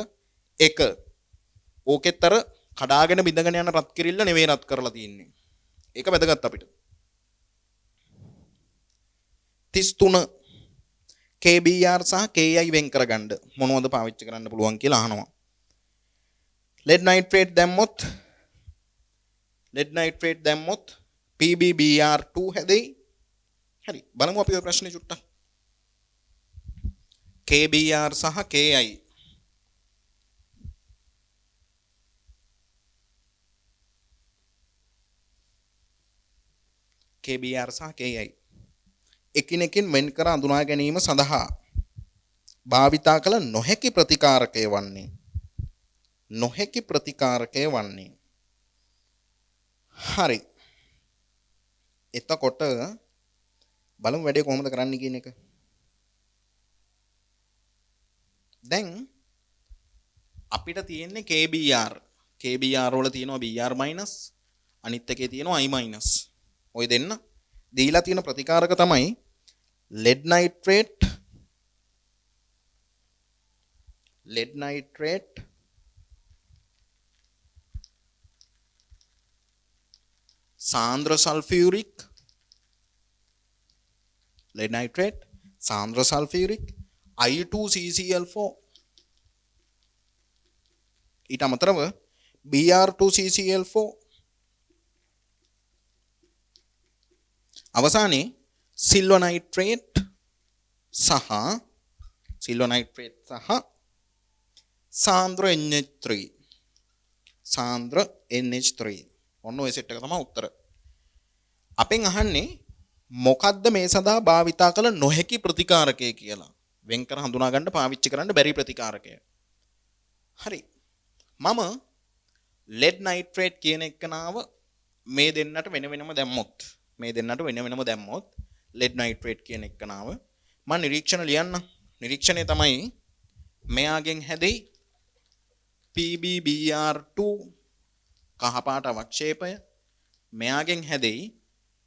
1. ඕකෙතර කඩාගෙන බිඳගෙන යන රත් කිරිල්ල නෙවෙයි රත් කරලා තියෙන්නේ. ඒක වැදගත් අපිට. 33 KBr සහ KI වෙන් කරගන්න මොනවද පාවිච්චි කරන්න පුළුවන් කියලා අහනවා. lead nitrate දැම්මොත් PbBr2 හැදෙයි. හරි. බලමු අපි ඔය ප්‍රශ්නේ චුට්ටක්. KBr සහ KI KBr සහ KI එකිනෙකින් වෙන් කර අඳුනා ගැනීම සඳහා භාවිතා කළ නොහැකි ප්‍රතිකාරකය වන්නේ. හරි. එතකොට බලමු වැඩේ කොහොමද කරන්න කියන එක. දැන් අපිට තියෙන්නේ KBr. KBr වල තියෙනවා Br- අනිත් එකේ තියෙනවා I-. ඔය දෙන්න දීලා තියෙන ප්‍රතිකාරක තමයි lead nitrate සාන්ද්‍ර සල්ෆියුරික් I2CCl4 ඊට අමතරව Br2CCl4 අවසානයේ සිල්වර් නයිට්‍රේට් සහ සාන්ද්‍ර NH3 ඔන්න ඔය සෙට් එක තමයි උත්තර. අපෙන් අහන්නේ මොකද්ද මේ සඳහා භාවිතා කළ නොහැකි ප්‍රතිකාරකය කියලා. වෙන් කර හඳුනා ගන්න පාවිච්චි කරන්න බැරි ප්‍රතිකාරකය. හරි. මම lead nitrate කියන එකනාව මේ දෙන්නට වෙන වෙනම දැම්මොත් lead nitrate කියන එකනාව මම නිරීක්ෂණ ලියන්න. නිරීක්ෂණය තමයි මෙයාගෙන් හැදෙයි PbBr2 කහපාට අවක්ෂේපය. මෙයාගෙන් හැදෙයි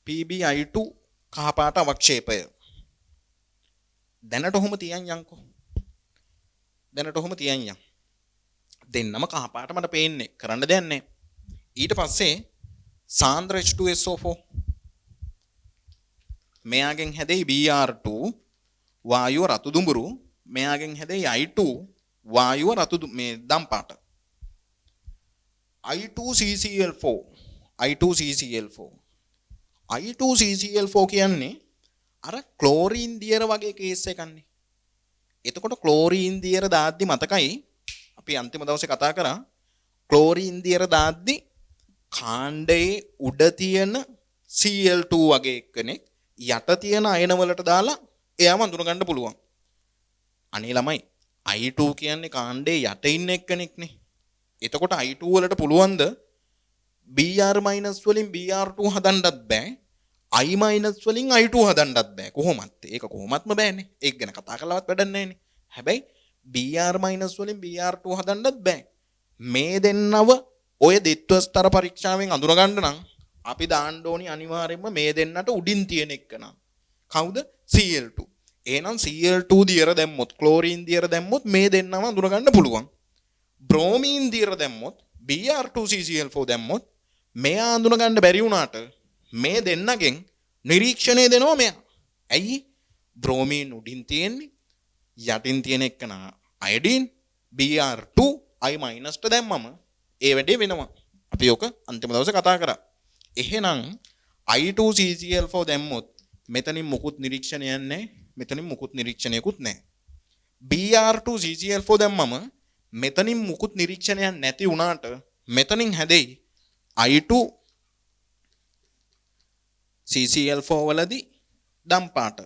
PbI2 කහපාට අවක්ෂේපය. දැනට ඔහොම තියන් යන්කෝ. දෙන්නම කහපාට මට පේන්නේ. කරන්න දෙයක් නැහැ. ඊට පස්සේ සාන්ද්‍ර H2SO4 මෙයාගෙන් හැදෙයි Br2 වායුව රතු දුඹුරු මෙයාගෙන් හැදෙයි I2 වායුව රතු මේ දම් පාට I2CCl4 I2CCl4 I2CCl4 කියන්නේ අර ක්ලෝරීන් දියර වගේ කේස් එකක්නේ. එතකොට ක්ලෝරීන් දියර දාද්දි මතකයි අපි අන්තිම දවසේ කතා කරා ක්ලෝරීන් දියර දාද්දි කාණ්ඩයේ උඩ තියෙන Cl2 වගේ එක්කෙනෙක් යට තියෙන අයන වලට දාලා එයාම අඳුන ගන්න පුළුවන්. අනේ ළමයි I2 කියන්නේ කාණ්ඩයේ යට ඉන්න එක්කෙනෙක්නේ. එතකොට I2 වලට පුළුවන්ද Br- වලින් Br2 හදන්නත් බෑ. I- වලින් I2 හදන්නත් බෑ. කොහොමද? ඒක කොහොමත්ම බෑනේ. ඒක ගැන කතා කරලවත් වැඩක් නැහැනේ. හැබැයි Br- වලින් Br2 හදන්නත් බෑ. මේ දෙන්නව ඔය දෙත්වස්තර පරීක්ෂාවෙන් අඳුර ගන්න නම් අපි දාන්න ඕනි අනිවාර්යයෙන්ම මේ දෙන්නට උඩින් තියෙන එක නා. කවුද? Cl2. එහෙනම් Cl2 දියර දැම්මොත් ක්ලෝරීන් දියර දැම්මොත් මේ දෙන්නම අඳුර ගන්න පුළුවන්. බ්‍රෝමීන් දියර දැම්මොත් Br2CCl4 දැම්මොත් මෙයා අඳුන ගන්න බැරි වුණාට මේ දෙන්නගෙන් නිරීක්ෂණය දෙනවා මෙයා. ඇයි? බ්‍රෝමීන් උඩින් තියෙන්නේ යටින් තියෙන එක නා අයඩින් Br2 I- ට දැම්මම ඒ වැඩේ වෙනවා. අපි ඔක අන්තිම දවසේ කතා කරා. එහෙනම් I2CCl4 දැම්මොත් මෙතනින් මුකුත් නිරීක්ෂණයක් නැහැ. මෙතනින් මුකුත් නිරීක්ෂණයකුත් නැහැ. Br2CCl4 දැම්මම මෙතනින් මුකුත් නිරීක්ෂණයක් නැති වුණාට මෙතනින් හැදෙයි I2CCl4 වලදී දම් පාට.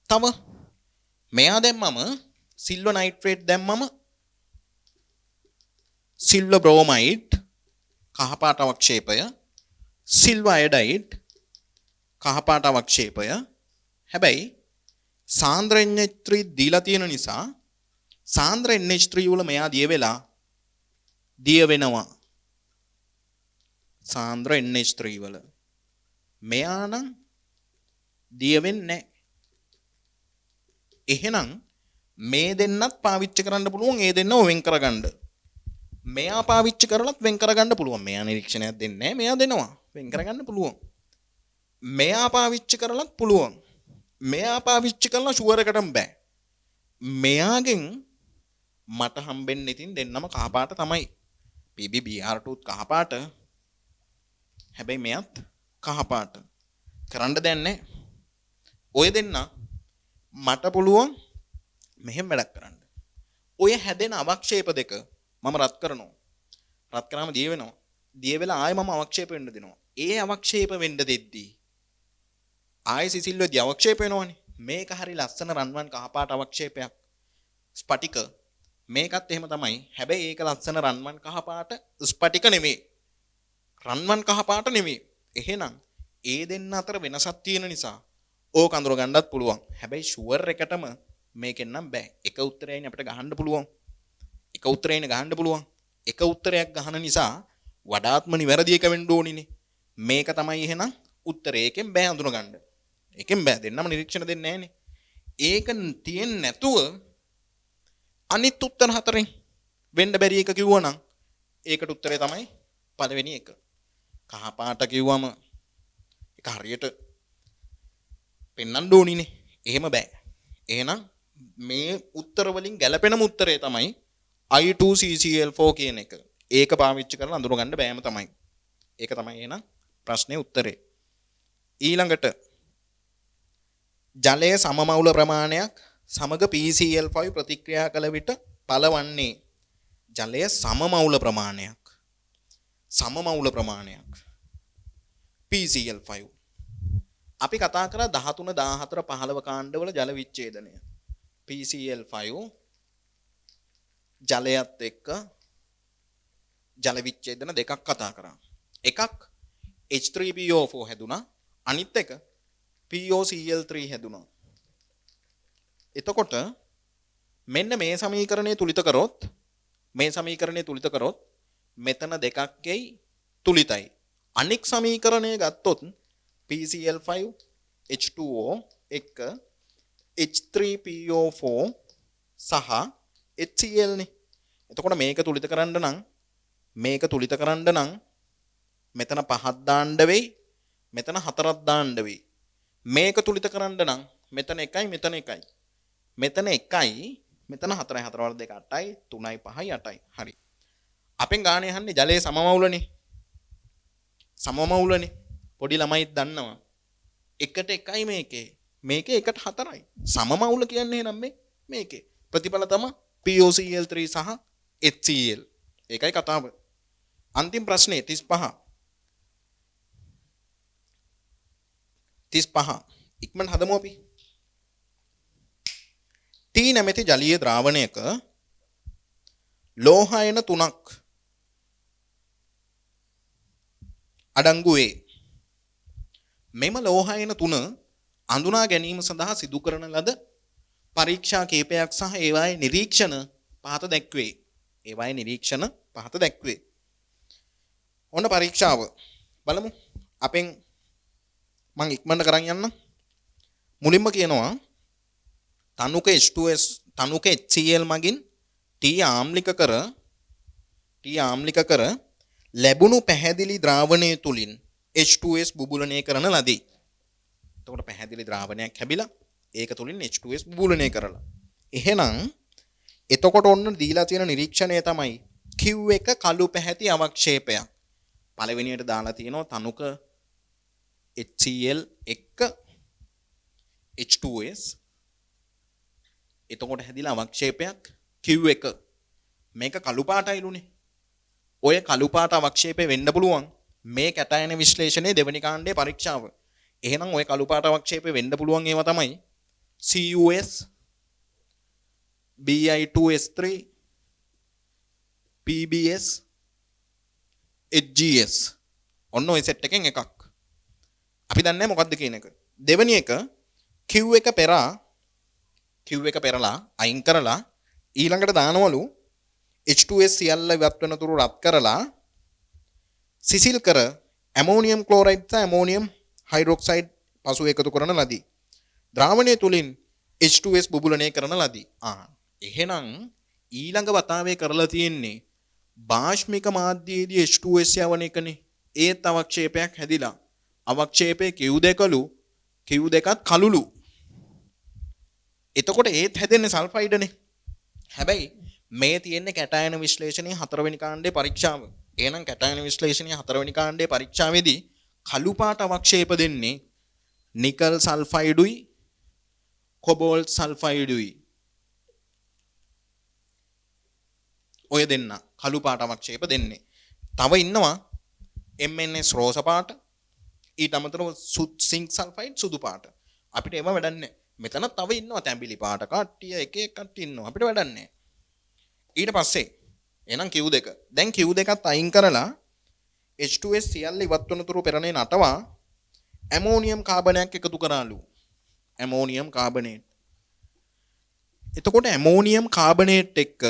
තව මෙයා දැම්මම සිල්වර් නයිට්‍රේට් දැම්මම සිල්වර් බ්‍රෝමයිඩ් කහපාට අවක්ෂේපය, සිල්වර් අයඩයිඩ් කහපාට අවක්ෂේපය. හැබැයි සාන්ද්‍ර NH3 දීලා තියෙන නිසා සාන්ද්‍ර NH3 වල මෙයා දිය වෙනවා. සාන්ද්‍ර NH3 වල මෙයා නම් දිය වෙන්නේ නැහැ. එහෙනම් මේ දෙන්නත් පාවිච්චි කරන්න පුළුවන්. ඒ දෙන්නව වෙන් කරගන්න. මෙයා පාවිච්චි කරලත් වෙන් කරගන්න පුළුවන්. මෙයා නිරීක්ෂණයක් දෙන්නේ නැහැ. මෙයා දෙනවා. වෙන් කරගන්න පුළුවන්. මෙයා පාවිච්චි කරලත් පුළුවන්. මෙයා පාවිච්චි කරලා ෂුවර් එකටම බෑ. මෙයාගෙන් මට හම්බෙන්නේ ඉතින් දෙන්නම කහපාට තමයි. PbBr2 කහපාට. හැබැයි මෙයත් කහපාට. කරන්න දෙයක් නැහැ. ඔය දෙන්න මට පුළුවන් මෙහෙම වැඩක් කරන්න. ඔය හැදෙන අවක්ෂේප දෙක මම රත් කරනවා. රත් කරාම දිය වෙනවා. දිය වෙලා ආයෙ මම අවක්ෂේප වෙන්න දෙනවා. ඒ අවක්ෂේප වෙන්න දෙද්දී ආයෙ සිසිල්වදී අවක්ෂේප වෙනවනේ. මේක හරි ලස්සන රන්වන් කහපාට අවක්ෂේපයක්. ස්පටික මේකත් එහෙම තමයි. හැබැයි ඒක ලස්සන රන්වන් කහපාට ස්පටික නෙමෙයි. රන්වන් කහපාට නෙමෙයි. එහෙනම් ඒ දෙන්න අතර වෙනසක් තියෙන නිසා ඕක අඳුර ගන්නත් පුළුවන්. හැබැයි ෂුවර් එකටම මේකෙන් නම් බෑ. එක උත්තරයයිනේ අපිට ගහන්න පුළුවන්. එක උත්තරයයිනේ ගහන්න පුළුවන්. එක උත්තරයක් ගහන නිසා වඩාත්ම නිවැරදි එක වෙන්න ඕනිනේ. මේක තමයි එහෙනම් උත්තරේ. ඒකෙන් බෑ අඳුර ගන්න. ඒකෙන් බෑ. දෙන්නම නිරීක්ෂණ දෙන්නේ නැහනේ. ඒක තියෙන්නේ නැතුව අනිත් උත්තර හතරෙන් වෙන්න බැරි එක කිව්වනම් ඒකට උත්තරේ තමයි පළවෙනි එක. කහ පාට කිව්වම ඒක හරියට පෙන්වන්න ඕනිනේ. එහෙම බෑ. එහෙනම් මේ උත්තර වලින් ගැලපෙනම උත්තරේ තමයි I2CCl4 කියන එක. ඒක පාවිච්චි කරලා අඳුර ගන්න බෑම තමයි. ඒක තමයි එහෙනම් ප්‍රශ්නේ උත්තරේ. ඊළඟට ජලයේ සමමෞල ප්‍රමාණයක් සමග PCl5 ප්‍රතික්‍රියා කළ විට පළවන්නේ ජලයේ සමමෞල ප්‍රමාණයක්. සමමෞල ප්‍රමාණයක් PCl5. අපි කතා කරා 13 14 15 කාණ්ඩවල ජල විච්ඡේදනය. PCl5 ජලයත් එක්ක ජල විච්ඡේදන දෙකක් කතා කරා. එකක් H3PO4 හැදුනා. අනිත් එක POCl3 හැදුනා. එතකොට මෙන්න මේ සමීකරණය තුලිත කරොත් මෙතන දෙකක් එයි තුලිතයි. අනික් සමීකරණය ගත්තොත් PCl5 H2O එක්ක H3PO4 සහ HCl නේ. එතකොට මේක තුලිත කරන්න නම් මෙතන 5ක් දාන්න වෙයි. මෙතන 4ක් දාන්න වෙයි. මේක තුලිත කරන්න නම් මෙතන 1යි මෙතන 1යි. මෙතන 1යි මෙතන 4යි 4 වල 2 8යි 3යි 5යි 8යි. හරි. අපෙන් ගානේ යන්නේ ජලයේ සමමවුලනේ. සමමවුලනේ. පොඩි ළමයි දන්නවා. 1ට 1යි මේකේ. මේකේ 1ට 4යි. සමමවුල කියන්නේ එහෙනම් මේකේ. ප්‍රතිඵල තමයි POCl3 සහ HCl. ඒකයි කතාව. අන්තිම ප්‍රශ්නේ 35. 35. ඉක්මනට හදමු අපි. T නැමැති ජලීය ද්‍රාවණයක ලෝහයන 3ක් අඩංගු වේ. මෙම ලෝහයන 3 අඳුනා ගැනීම සඳහා සිදු කරන ලද පරීක්ෂා කීපයක් සහ ඒවායේ නිරීක්ෂණ පහත දැක්වේ. ඒවායේ නිරීක්ෂණ පහත දැක්වේ. ඔන්න පරීක්ෂාව බලමු. අපෙන් මම ඉක්මනට කරන් යන්න. මුලින්ම කියනවා තනුක H2S තනුක HCl මගින් T ආම්ලික කර ලැබුණු පැහැදිලි ද්‍රාවණය තුලින් H2S බුබුලණය කරන ලදී. එතකොට පැහැදිලි ද්‍රාවණයක් හැබිලා ඒක තුලින් H2S බුබුලණය කරලා. එහෙනම් එතකොට ඔන්න දීලා තියෙන නිරීක්ෂණය තමයි Q1 කළු පැහැති අවක්ෂේපයක්. පළවෙනියට දාලා තියෙනවා තනුක HCl එක්ක H2S. එතකොට හැදිලා අවක්ෂේපයක් Q1. මේක කළු පාටයිලුනේ. ඔය කළු පාට අවක්ෂේපේ වෙන්න පුළුවන් මේ කැටයන විශ්ලේෂණයේ දෙවෙනි කාණ්ඩයේ පරීක්ෂාව. එහෙනම් ඔය කළු පාට අවක්ෂේපේ වෙන්න පුළුවන් ඒවා තමයි CUS Bi2S3 PBS HGS. ඔන්න ඔය සෙට් එකෙන් එකක්. අපි දන්නේ මොකක්ද කියන එක. දෙවෙනි එක Q1 පෙරලා අයින් කරලා ඊළඟට දානවලු H2S සියල්ල ඉවත් වෙන තුරු රත් කරලා සිසිල් කර ඇමෝනියම් ක්ලෝරයිඩ් සහ ඇමෝනියම් හයිඩ්‍රොක්සයිඩ් පසු එකතු කරන ලදී. ද්‍රාවණය තුලින් H2S බුබුලණය කරන ලදී. එහෙනම් ඊළඟ වතාවේ කරලා තියෙන්නේ බාෂ්මික මාධ්‍යයේදී H2S යවන එකනේ. ඒත් අවක්ෂේපයක් හැදිලා. අවක්ෂේපයේ Q2ලු Q2ත් කළුලු. එතකොට ඒත් හැදෙන්නේ සල්ෆයිඩනේ. හැබැයි මේ තියෙන්නේ කැටයන විශ්ලේෂණයේ 4 වෙනි කාණ්ඩයේ පරීක්ෂාව. එහෙනම් කැටයන විශ්ලේෂණයේ 4 වෙනි කාණ්ඩයේ පරීක්ෂාවේදී කළු පාට අවක්ෂේප දෙන්නේ නිකල් සල්ෆයිඩුයි කොබෝල්ට් සල්ෆයිඩුයි. ඔය දෙන්න කළු පාට අවක්ෂේප දෙන්නේ. තව ඉන්නවා MnS රෝස පාට. ඊට අමතරව සිංක් සල්ෆයිඩ් සුදු පාට. අපිට ඒව වැඩක් නැහැ. මෙතන තව ඉන්නවා තැඹිලි පාට කට්ටිය එක එක කට්ටිය ඉන්නවා. අපිට වැඩක් නැහැ. ඊට පස්සේ එහෙනම් Q2. දැන් Q2ත් අයින් කරලා H2S සියල්ල ඉවත් වන තුරු පෙරණේ නටවා ඇමෝනියම් කාබනයක් එකතු කරාලු. Ammonium carbonate. එතකොට ඇමෝනියම් කාබනේට් එක්ක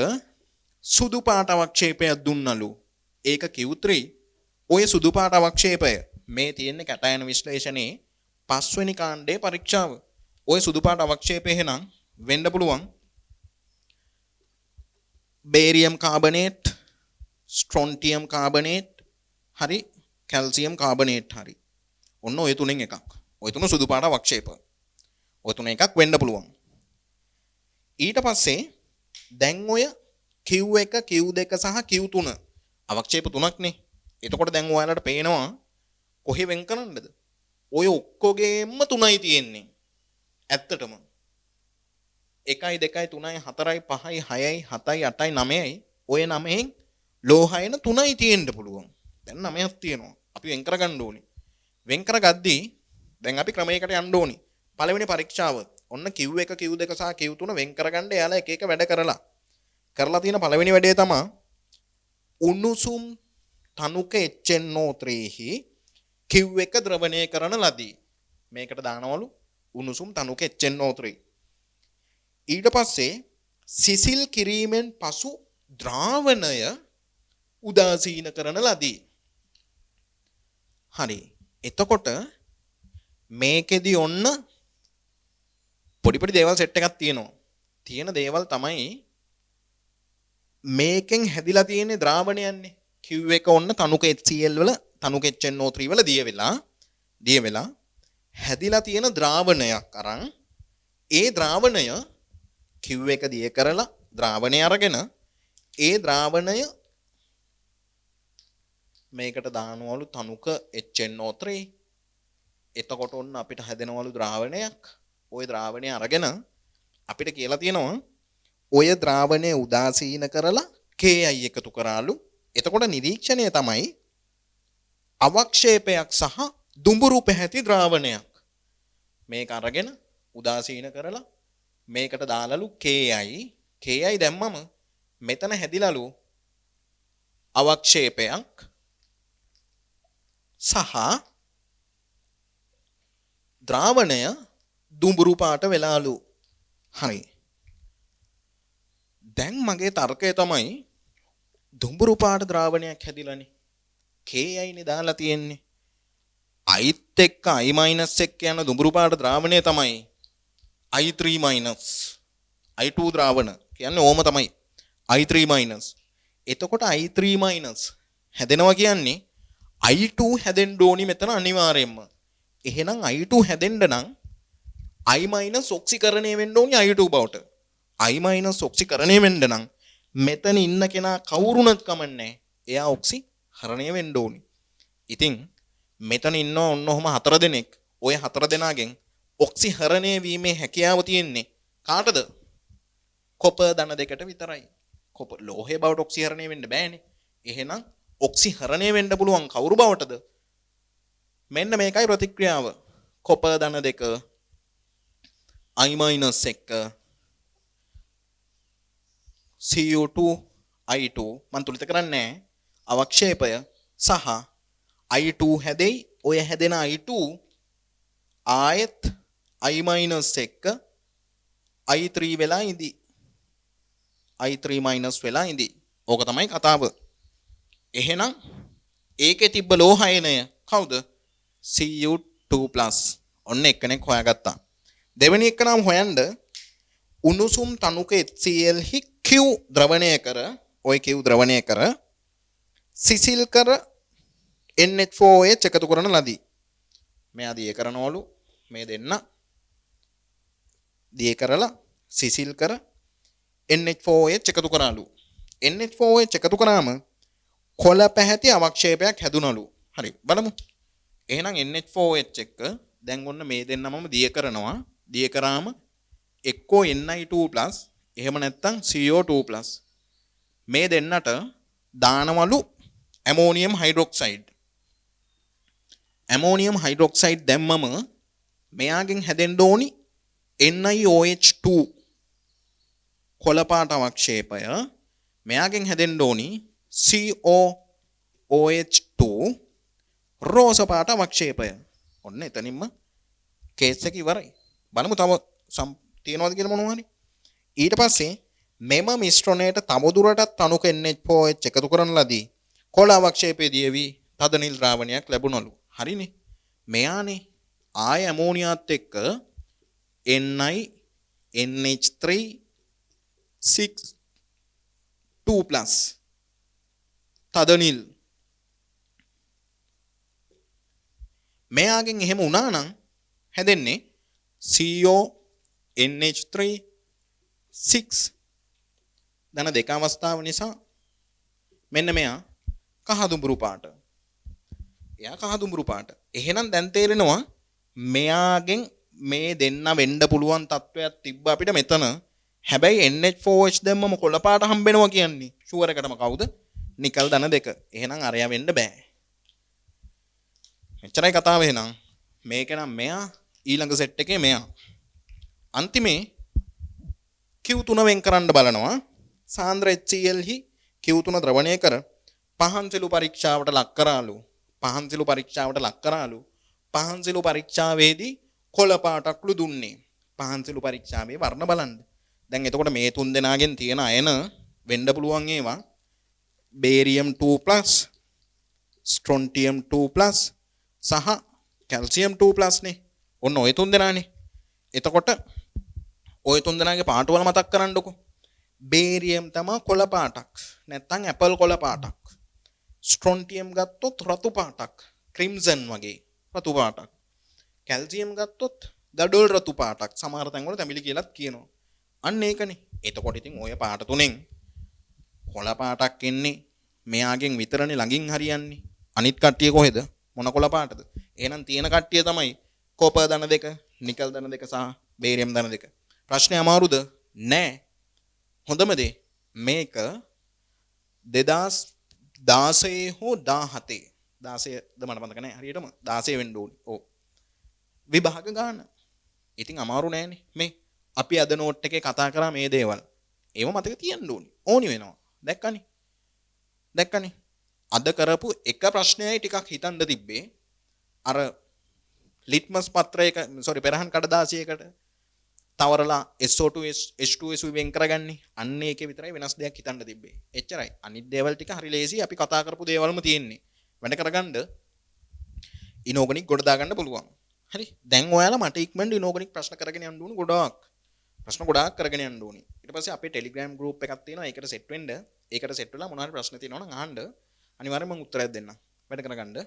සුදු පාට අවක්ෂේපයක් දුන්නලු. ඒක Q3. ඔය සුදු පාට අවක්ෂේපය මේ තියෙන්නේ කැටයන විශ්ලේෂණයේ 5 වෙනි කාණ්ඩයේ පරීක්ෂාව. ඔය සුදු පාට අවක්ෂේපය එහෙනම් වෙන්න පුළුවන් බේරියම් කාබනේට්, ස්ට්‍රොන්ටියම් කාබනේට්, හරි කැල්සියම් කාබනේට් හරි. ඔන්න ඔය තුනෙන් එකක්. ඔය තුන සුදු පාට අවක්ෂේප. ඔය තුන එකක් වෙන්න පුළුවන්. ඊට පස්සේ දැන් ඔය Q1, Q2 සහ Q3 අවක්ෂේප තුනක්නේ. එතකොට දැන් ඔයාලට පේනවා කොහේ වෙන් කරන්නද? ඔය ඔක්කොගේම තුනයි තියෙන්නේ. ඇත්තටම 1යි 2යි 3යි 4යි 5යි 6යි 7යි 8යි 9යි ඔය 9න් ලෝහයන 3යි තියෙන්න පුළුවන්. දැන් 9ක් තියෙනවා. අපි වෙන් කරගන්න ඕනේ. වෙන් කරගද්දී දැන් අපි ක්‍රමයකට යන්න ඕනේ. පළවෙනි පරීක්ෂාව ඔන්න Q1 Q2 සහ Q3 වෙන් කරගන්න එයාලා එක එක වැඩ කරලා තියෙන පළවෙනි වැඩේ තමයි උණුසුම් තනුක HNO3 හි Q1 ද්‍රවණය කරන ලදී. මේකට දානවලු උණුසුම් තනුක HNO3. ඊට පස්සේ සිසිල් කිරීමෙන් පසු ද්‍රාවණය උදාසීන කරන ලදී. හරි. එතකොට මේකෙදි ඔන්න පොඩි දේවල් සෙට් එකක් තියෙනවා. තියෙන දේවල් තමයි මේකෙන් හැදිලා තියෙන ද්‍රාවණයන්නේ. Q1 ඔන්න තනුක HCl වල තනුක HNO3 වල දිය වෙලා හැදිලා තියෙන ද්‍රාවණයක් අරන් ඒ ද්‍රාවණය Q එක දිය කරලා ද්‍රාවණය අරගෙන ඒ ද්‍රාවණය මේකට දානවලු තනුක HNO3. එතකොට ඔන්න අපිට හැදෙනවලු ද්‍රාවණයක්. ওই ද්‍රාවණය අරගෙන අපිට කියලා තියෙනවා ඔය ද්‍රාවණය උදාසීන කරලා Ki එකතු කරාලු. එතකොට නිරීක්ෂණය තමයි අවක්ෂේපයක් සහ දුඹුරු පැහැති ද්‍රාවණයක්. මේක අරගෙන උදාසීන කරලා මේකට දාලලු Ki දැම්මම මෙතන හැදිලාලු අවක්ෂේපයක් සහ ද්‍රාවණය දුඹුරු පාට වෙලාලු. හරි. දැන් මගේ තර්කය තමයි දුඹුරු පාට ද්‍රාවණයක් හැදිලානේ. Ki නේ දාලා තියෙන්නේ. iත් එක්ක i එක්ක යන දුඹුරු පාට ද්‍රාවණය තමයි i3 i2 ද්‍රාවණ කියන්නේ ඕම තමයි i3 එතකොට i3 හැදෙනවා කියන්නේ i2 හැදෙන්න ඕනි මෙතන අනිවාර්යයෙන්ම. එහෙනම් i2 හැදෙන්න නම් i ඔක්සිකරණය වෙන්න ඕනි i2 බවට. i ඔක්සිකරණය වෙන්න නම් මෙතන ඉන්න කෙනා කවුරුණත් කමන්නේ එයා ඔක්සිහරණය වෙන්න ඕනි. ඉතින් මෙතන ඉන්නවා ඔන්න ඔහම 4 දෙනෙක්. ඔය 4 දෙනාගෙන් ඔක්සිහරණය වීමේ හැකියාව තියෙන්නේ කාටද? කොපර් ධන දෙකට විතරයි. කොපර් ලෝහය බවට ඔක්සිහරණය වෙන්න බෑනේ. එහෙනම් ඔක්සිහරණය වෙන්න පුළුවන් කවුරු බවටද? මෙන්න මේකයි ප්‍රතික්‍රියාව. කොපර් ධන දෙක i- එක Cu2 i2 මන් තුලිත කරන්නේ අවක්ෂේපය සහ i2 හැදෙයි. ඔය හැදෙන i2 ආයෙත් i- එක i3 වෙලා ඉඳි. i3 වෙලා ඉඳි. ඕක තමයි කතාව. එහෙනම් ඒකේ තිබ්බ ලෝහයනය කවුද? Cu2+. ඔන්න එක්කෙනෙක් හොයාගත්තා. දෙවෙනි එක නම් හොයන්න උණුසුම් තනුක HCl හි Q ද්‍රවණය කර ඔය Q ද්‍රවණය කර සිසිල් කර NH4OH එකතු කරන ලදී. මෙයා දිය කරනවලු මේ දෙන්න දිය කරලා සිසිල් කර NH4OH එකතු කරාලු. NH4OH එකතු කරාම කොළ පැහැති අවක්ෂේපයක් හැදුනලු. හරි බලමු. එහෙනම් NH4OH එක දැන් ඔන්න මේ දෙන්නමම දිය කරනවා. දිය කරාම එක්කෝ Ni2+ එහෙම නැත්නම් CO2+. මේ දෙන්නට දානවලු ඇමෝනියම් හයිඩ්‍රොක්සයිඩ්. ඇමෝනියම් හයිඩ්‍රොක්සයිඩ් දැම්මම මෙයාගෙන් හැදෙන්න ඕනි NiOH2 කොළපාට අවක්ෂේපය. මෙයාගෙන් හැදෙන්න ඕනි COOH2 රෝස පාට අවක්ෂේපය. ඔන්න එතනින්ම කේස් එක ඉවරයි. බලමු තව තියෙනවද කියලා මොනවා හරි. ඊට පස්සේ මෙම මිශ්‍රණයට තවදුරටත් තනුක NH4OH එකතු කරන ලදී කොළ අවක්ෂේපයේදී වී තද නිල් ද්‍රාවණයක් ලැබුණලු. හරිනේ. මෙයානේ ආය ඇමෝනියාත් එක්ක Ni NH3 6 2+ තද නිල්. මෙයාගෙන් එහෙම වුණා නම් හැදෙන්නේ CO NH3 6 ධන දෙක අවස්ථාව නිසා මෙන්න මෙයා කහ දුඹුරු පාට. එයා කහ දුඹුරු පාට. එහෙනම් දැන් තේරෙනවා මෙයාගෙන් මේ දෙන්න වෙන්න පුළුවන් තත්වයක් තිබ්බ අපිට මෙතන. හැබැයි NH4OH දැම්මම කොළ පාට හම්බෙනවා කියන්නේ ෂුවර් එකටම කවුද? නිකල් ධන දෙක. එහෙනම් අරයා වෙන්න බෑ. මෙච්චරයි කතාව. එහෙනම් මේක නම් මෙයා ඊළඟ සෙට් එකේ මෙයා. අන්තිමේ Q3 වෙන් කරන්න බලනවා. සාන්ද්‍ර HCl හි Q3 ද්‍රවණය කර පහන්සිලු පරීක්ෂාවට ලක් කරාලු. පහන්සිලු පරීක්ෂාවේදී කොළ පාටක්ලු දුන්නේ. පහන්සිලු පරීක්ෂාවේ වර්ණ බලන්න. දැන් එතකොට මේ තුන් දෙනාගෙන් තියෙන අයන වෙන්න පුළුවන් ඒවා බේරියම් 2+, ස්ට්‍රොන්ටියම් 2+ සහ කැල්සියම් 2+ නේ. ඔන්න ඔය තුන් දෙනානේ. එතකොට ඔය තුන් දෙනාගේ පාට වල මතක් කරන්නකෝ. බේරියම් තමයි කොළ පාටක්. නැත්තම් ඇපල් කොළ පාටක්. ස්ට්‍රොන්ටියම් ගත්තොත් රතු පාටක්. ක්‍රිම්සන් වගේ රතු පාටක්. කැල්සියම් ගත්තොත් ගඩොල් රතු පාටක් සමහර තැන්වල තැඹිලි කියලාත් කියනවා. අන්න ඒකනේ. එතකොට ඉතින් ඔය පාට තුනෙන් කොළ පාටක් එන්නේ මෙයාගෙන් විතරනේ ළඟින් හරියන්නේ. අනිත් කට්ටිය කොහෙද? මොන කොළ පාටද? එහෙනම් තියෙන කට්ටිය තමයි කොපර් දන දෙක, නිකල් දන දෙක සහ බේරියම් දන දෙක. ප්‍රශ්නේ අමාරුද? නෑ. හොඳම දේ මේක 2016 හෝ 17 16ද මට මතක නෑ හරියටම 16 වෙන්න ඕනේ. ඔව්. විභාග ගන්න. ඉතින් අමාරු නෑනේ. මේ අපි අද නෝට් එකේ කතා කරා මේ දේවල්. ඒව මතක තියන්න ඕනේ. ඕනි වෙනවා. දැක්කනේ. අද කරපු එක ප්‍රශ්නයයි ටිකක් හිතන්න තිබ්බේ. අර ලිට්මස් පත්‍රයක පෙරහන් කඩදාසියකට තවරලා SO2 H2SO වෙන් කරගන්නේ. අන්න ඒකේ විතරයි වෙනස් දෙයක් හිතන්න තිබ්බේ. එච්චරයි. අනිත් දේවල් ටික හරි ලේසි. අපි කතා කරපු දේවල්ම තියෙන්නේ. වැඩ කරගන්න ඉනෝගනික් ගොඩ දාගන්න පුළුවන්. හරි. දැන් ඔයාලා මට ඉක්මනට ඉනෝගනික් ප්‍රශ්න කරගෙන යන්න ඕන ගොඩාක්. ප්‍රශ්න ගොඩාක් කරගෙන යන්න ඕනේ. ඊට පස්සේ අපේ Telegram group එකක් තියෙනවා. ඒකට set වෙන්න. ඒකට set වෙලා මොනවා හරි ප්‍රශ්න තියෙනවා නම් අහන්න. අනිවාර්යෙන්ම මම උත්තරයක් දෙන්නම්. වැඩ කරගන්න.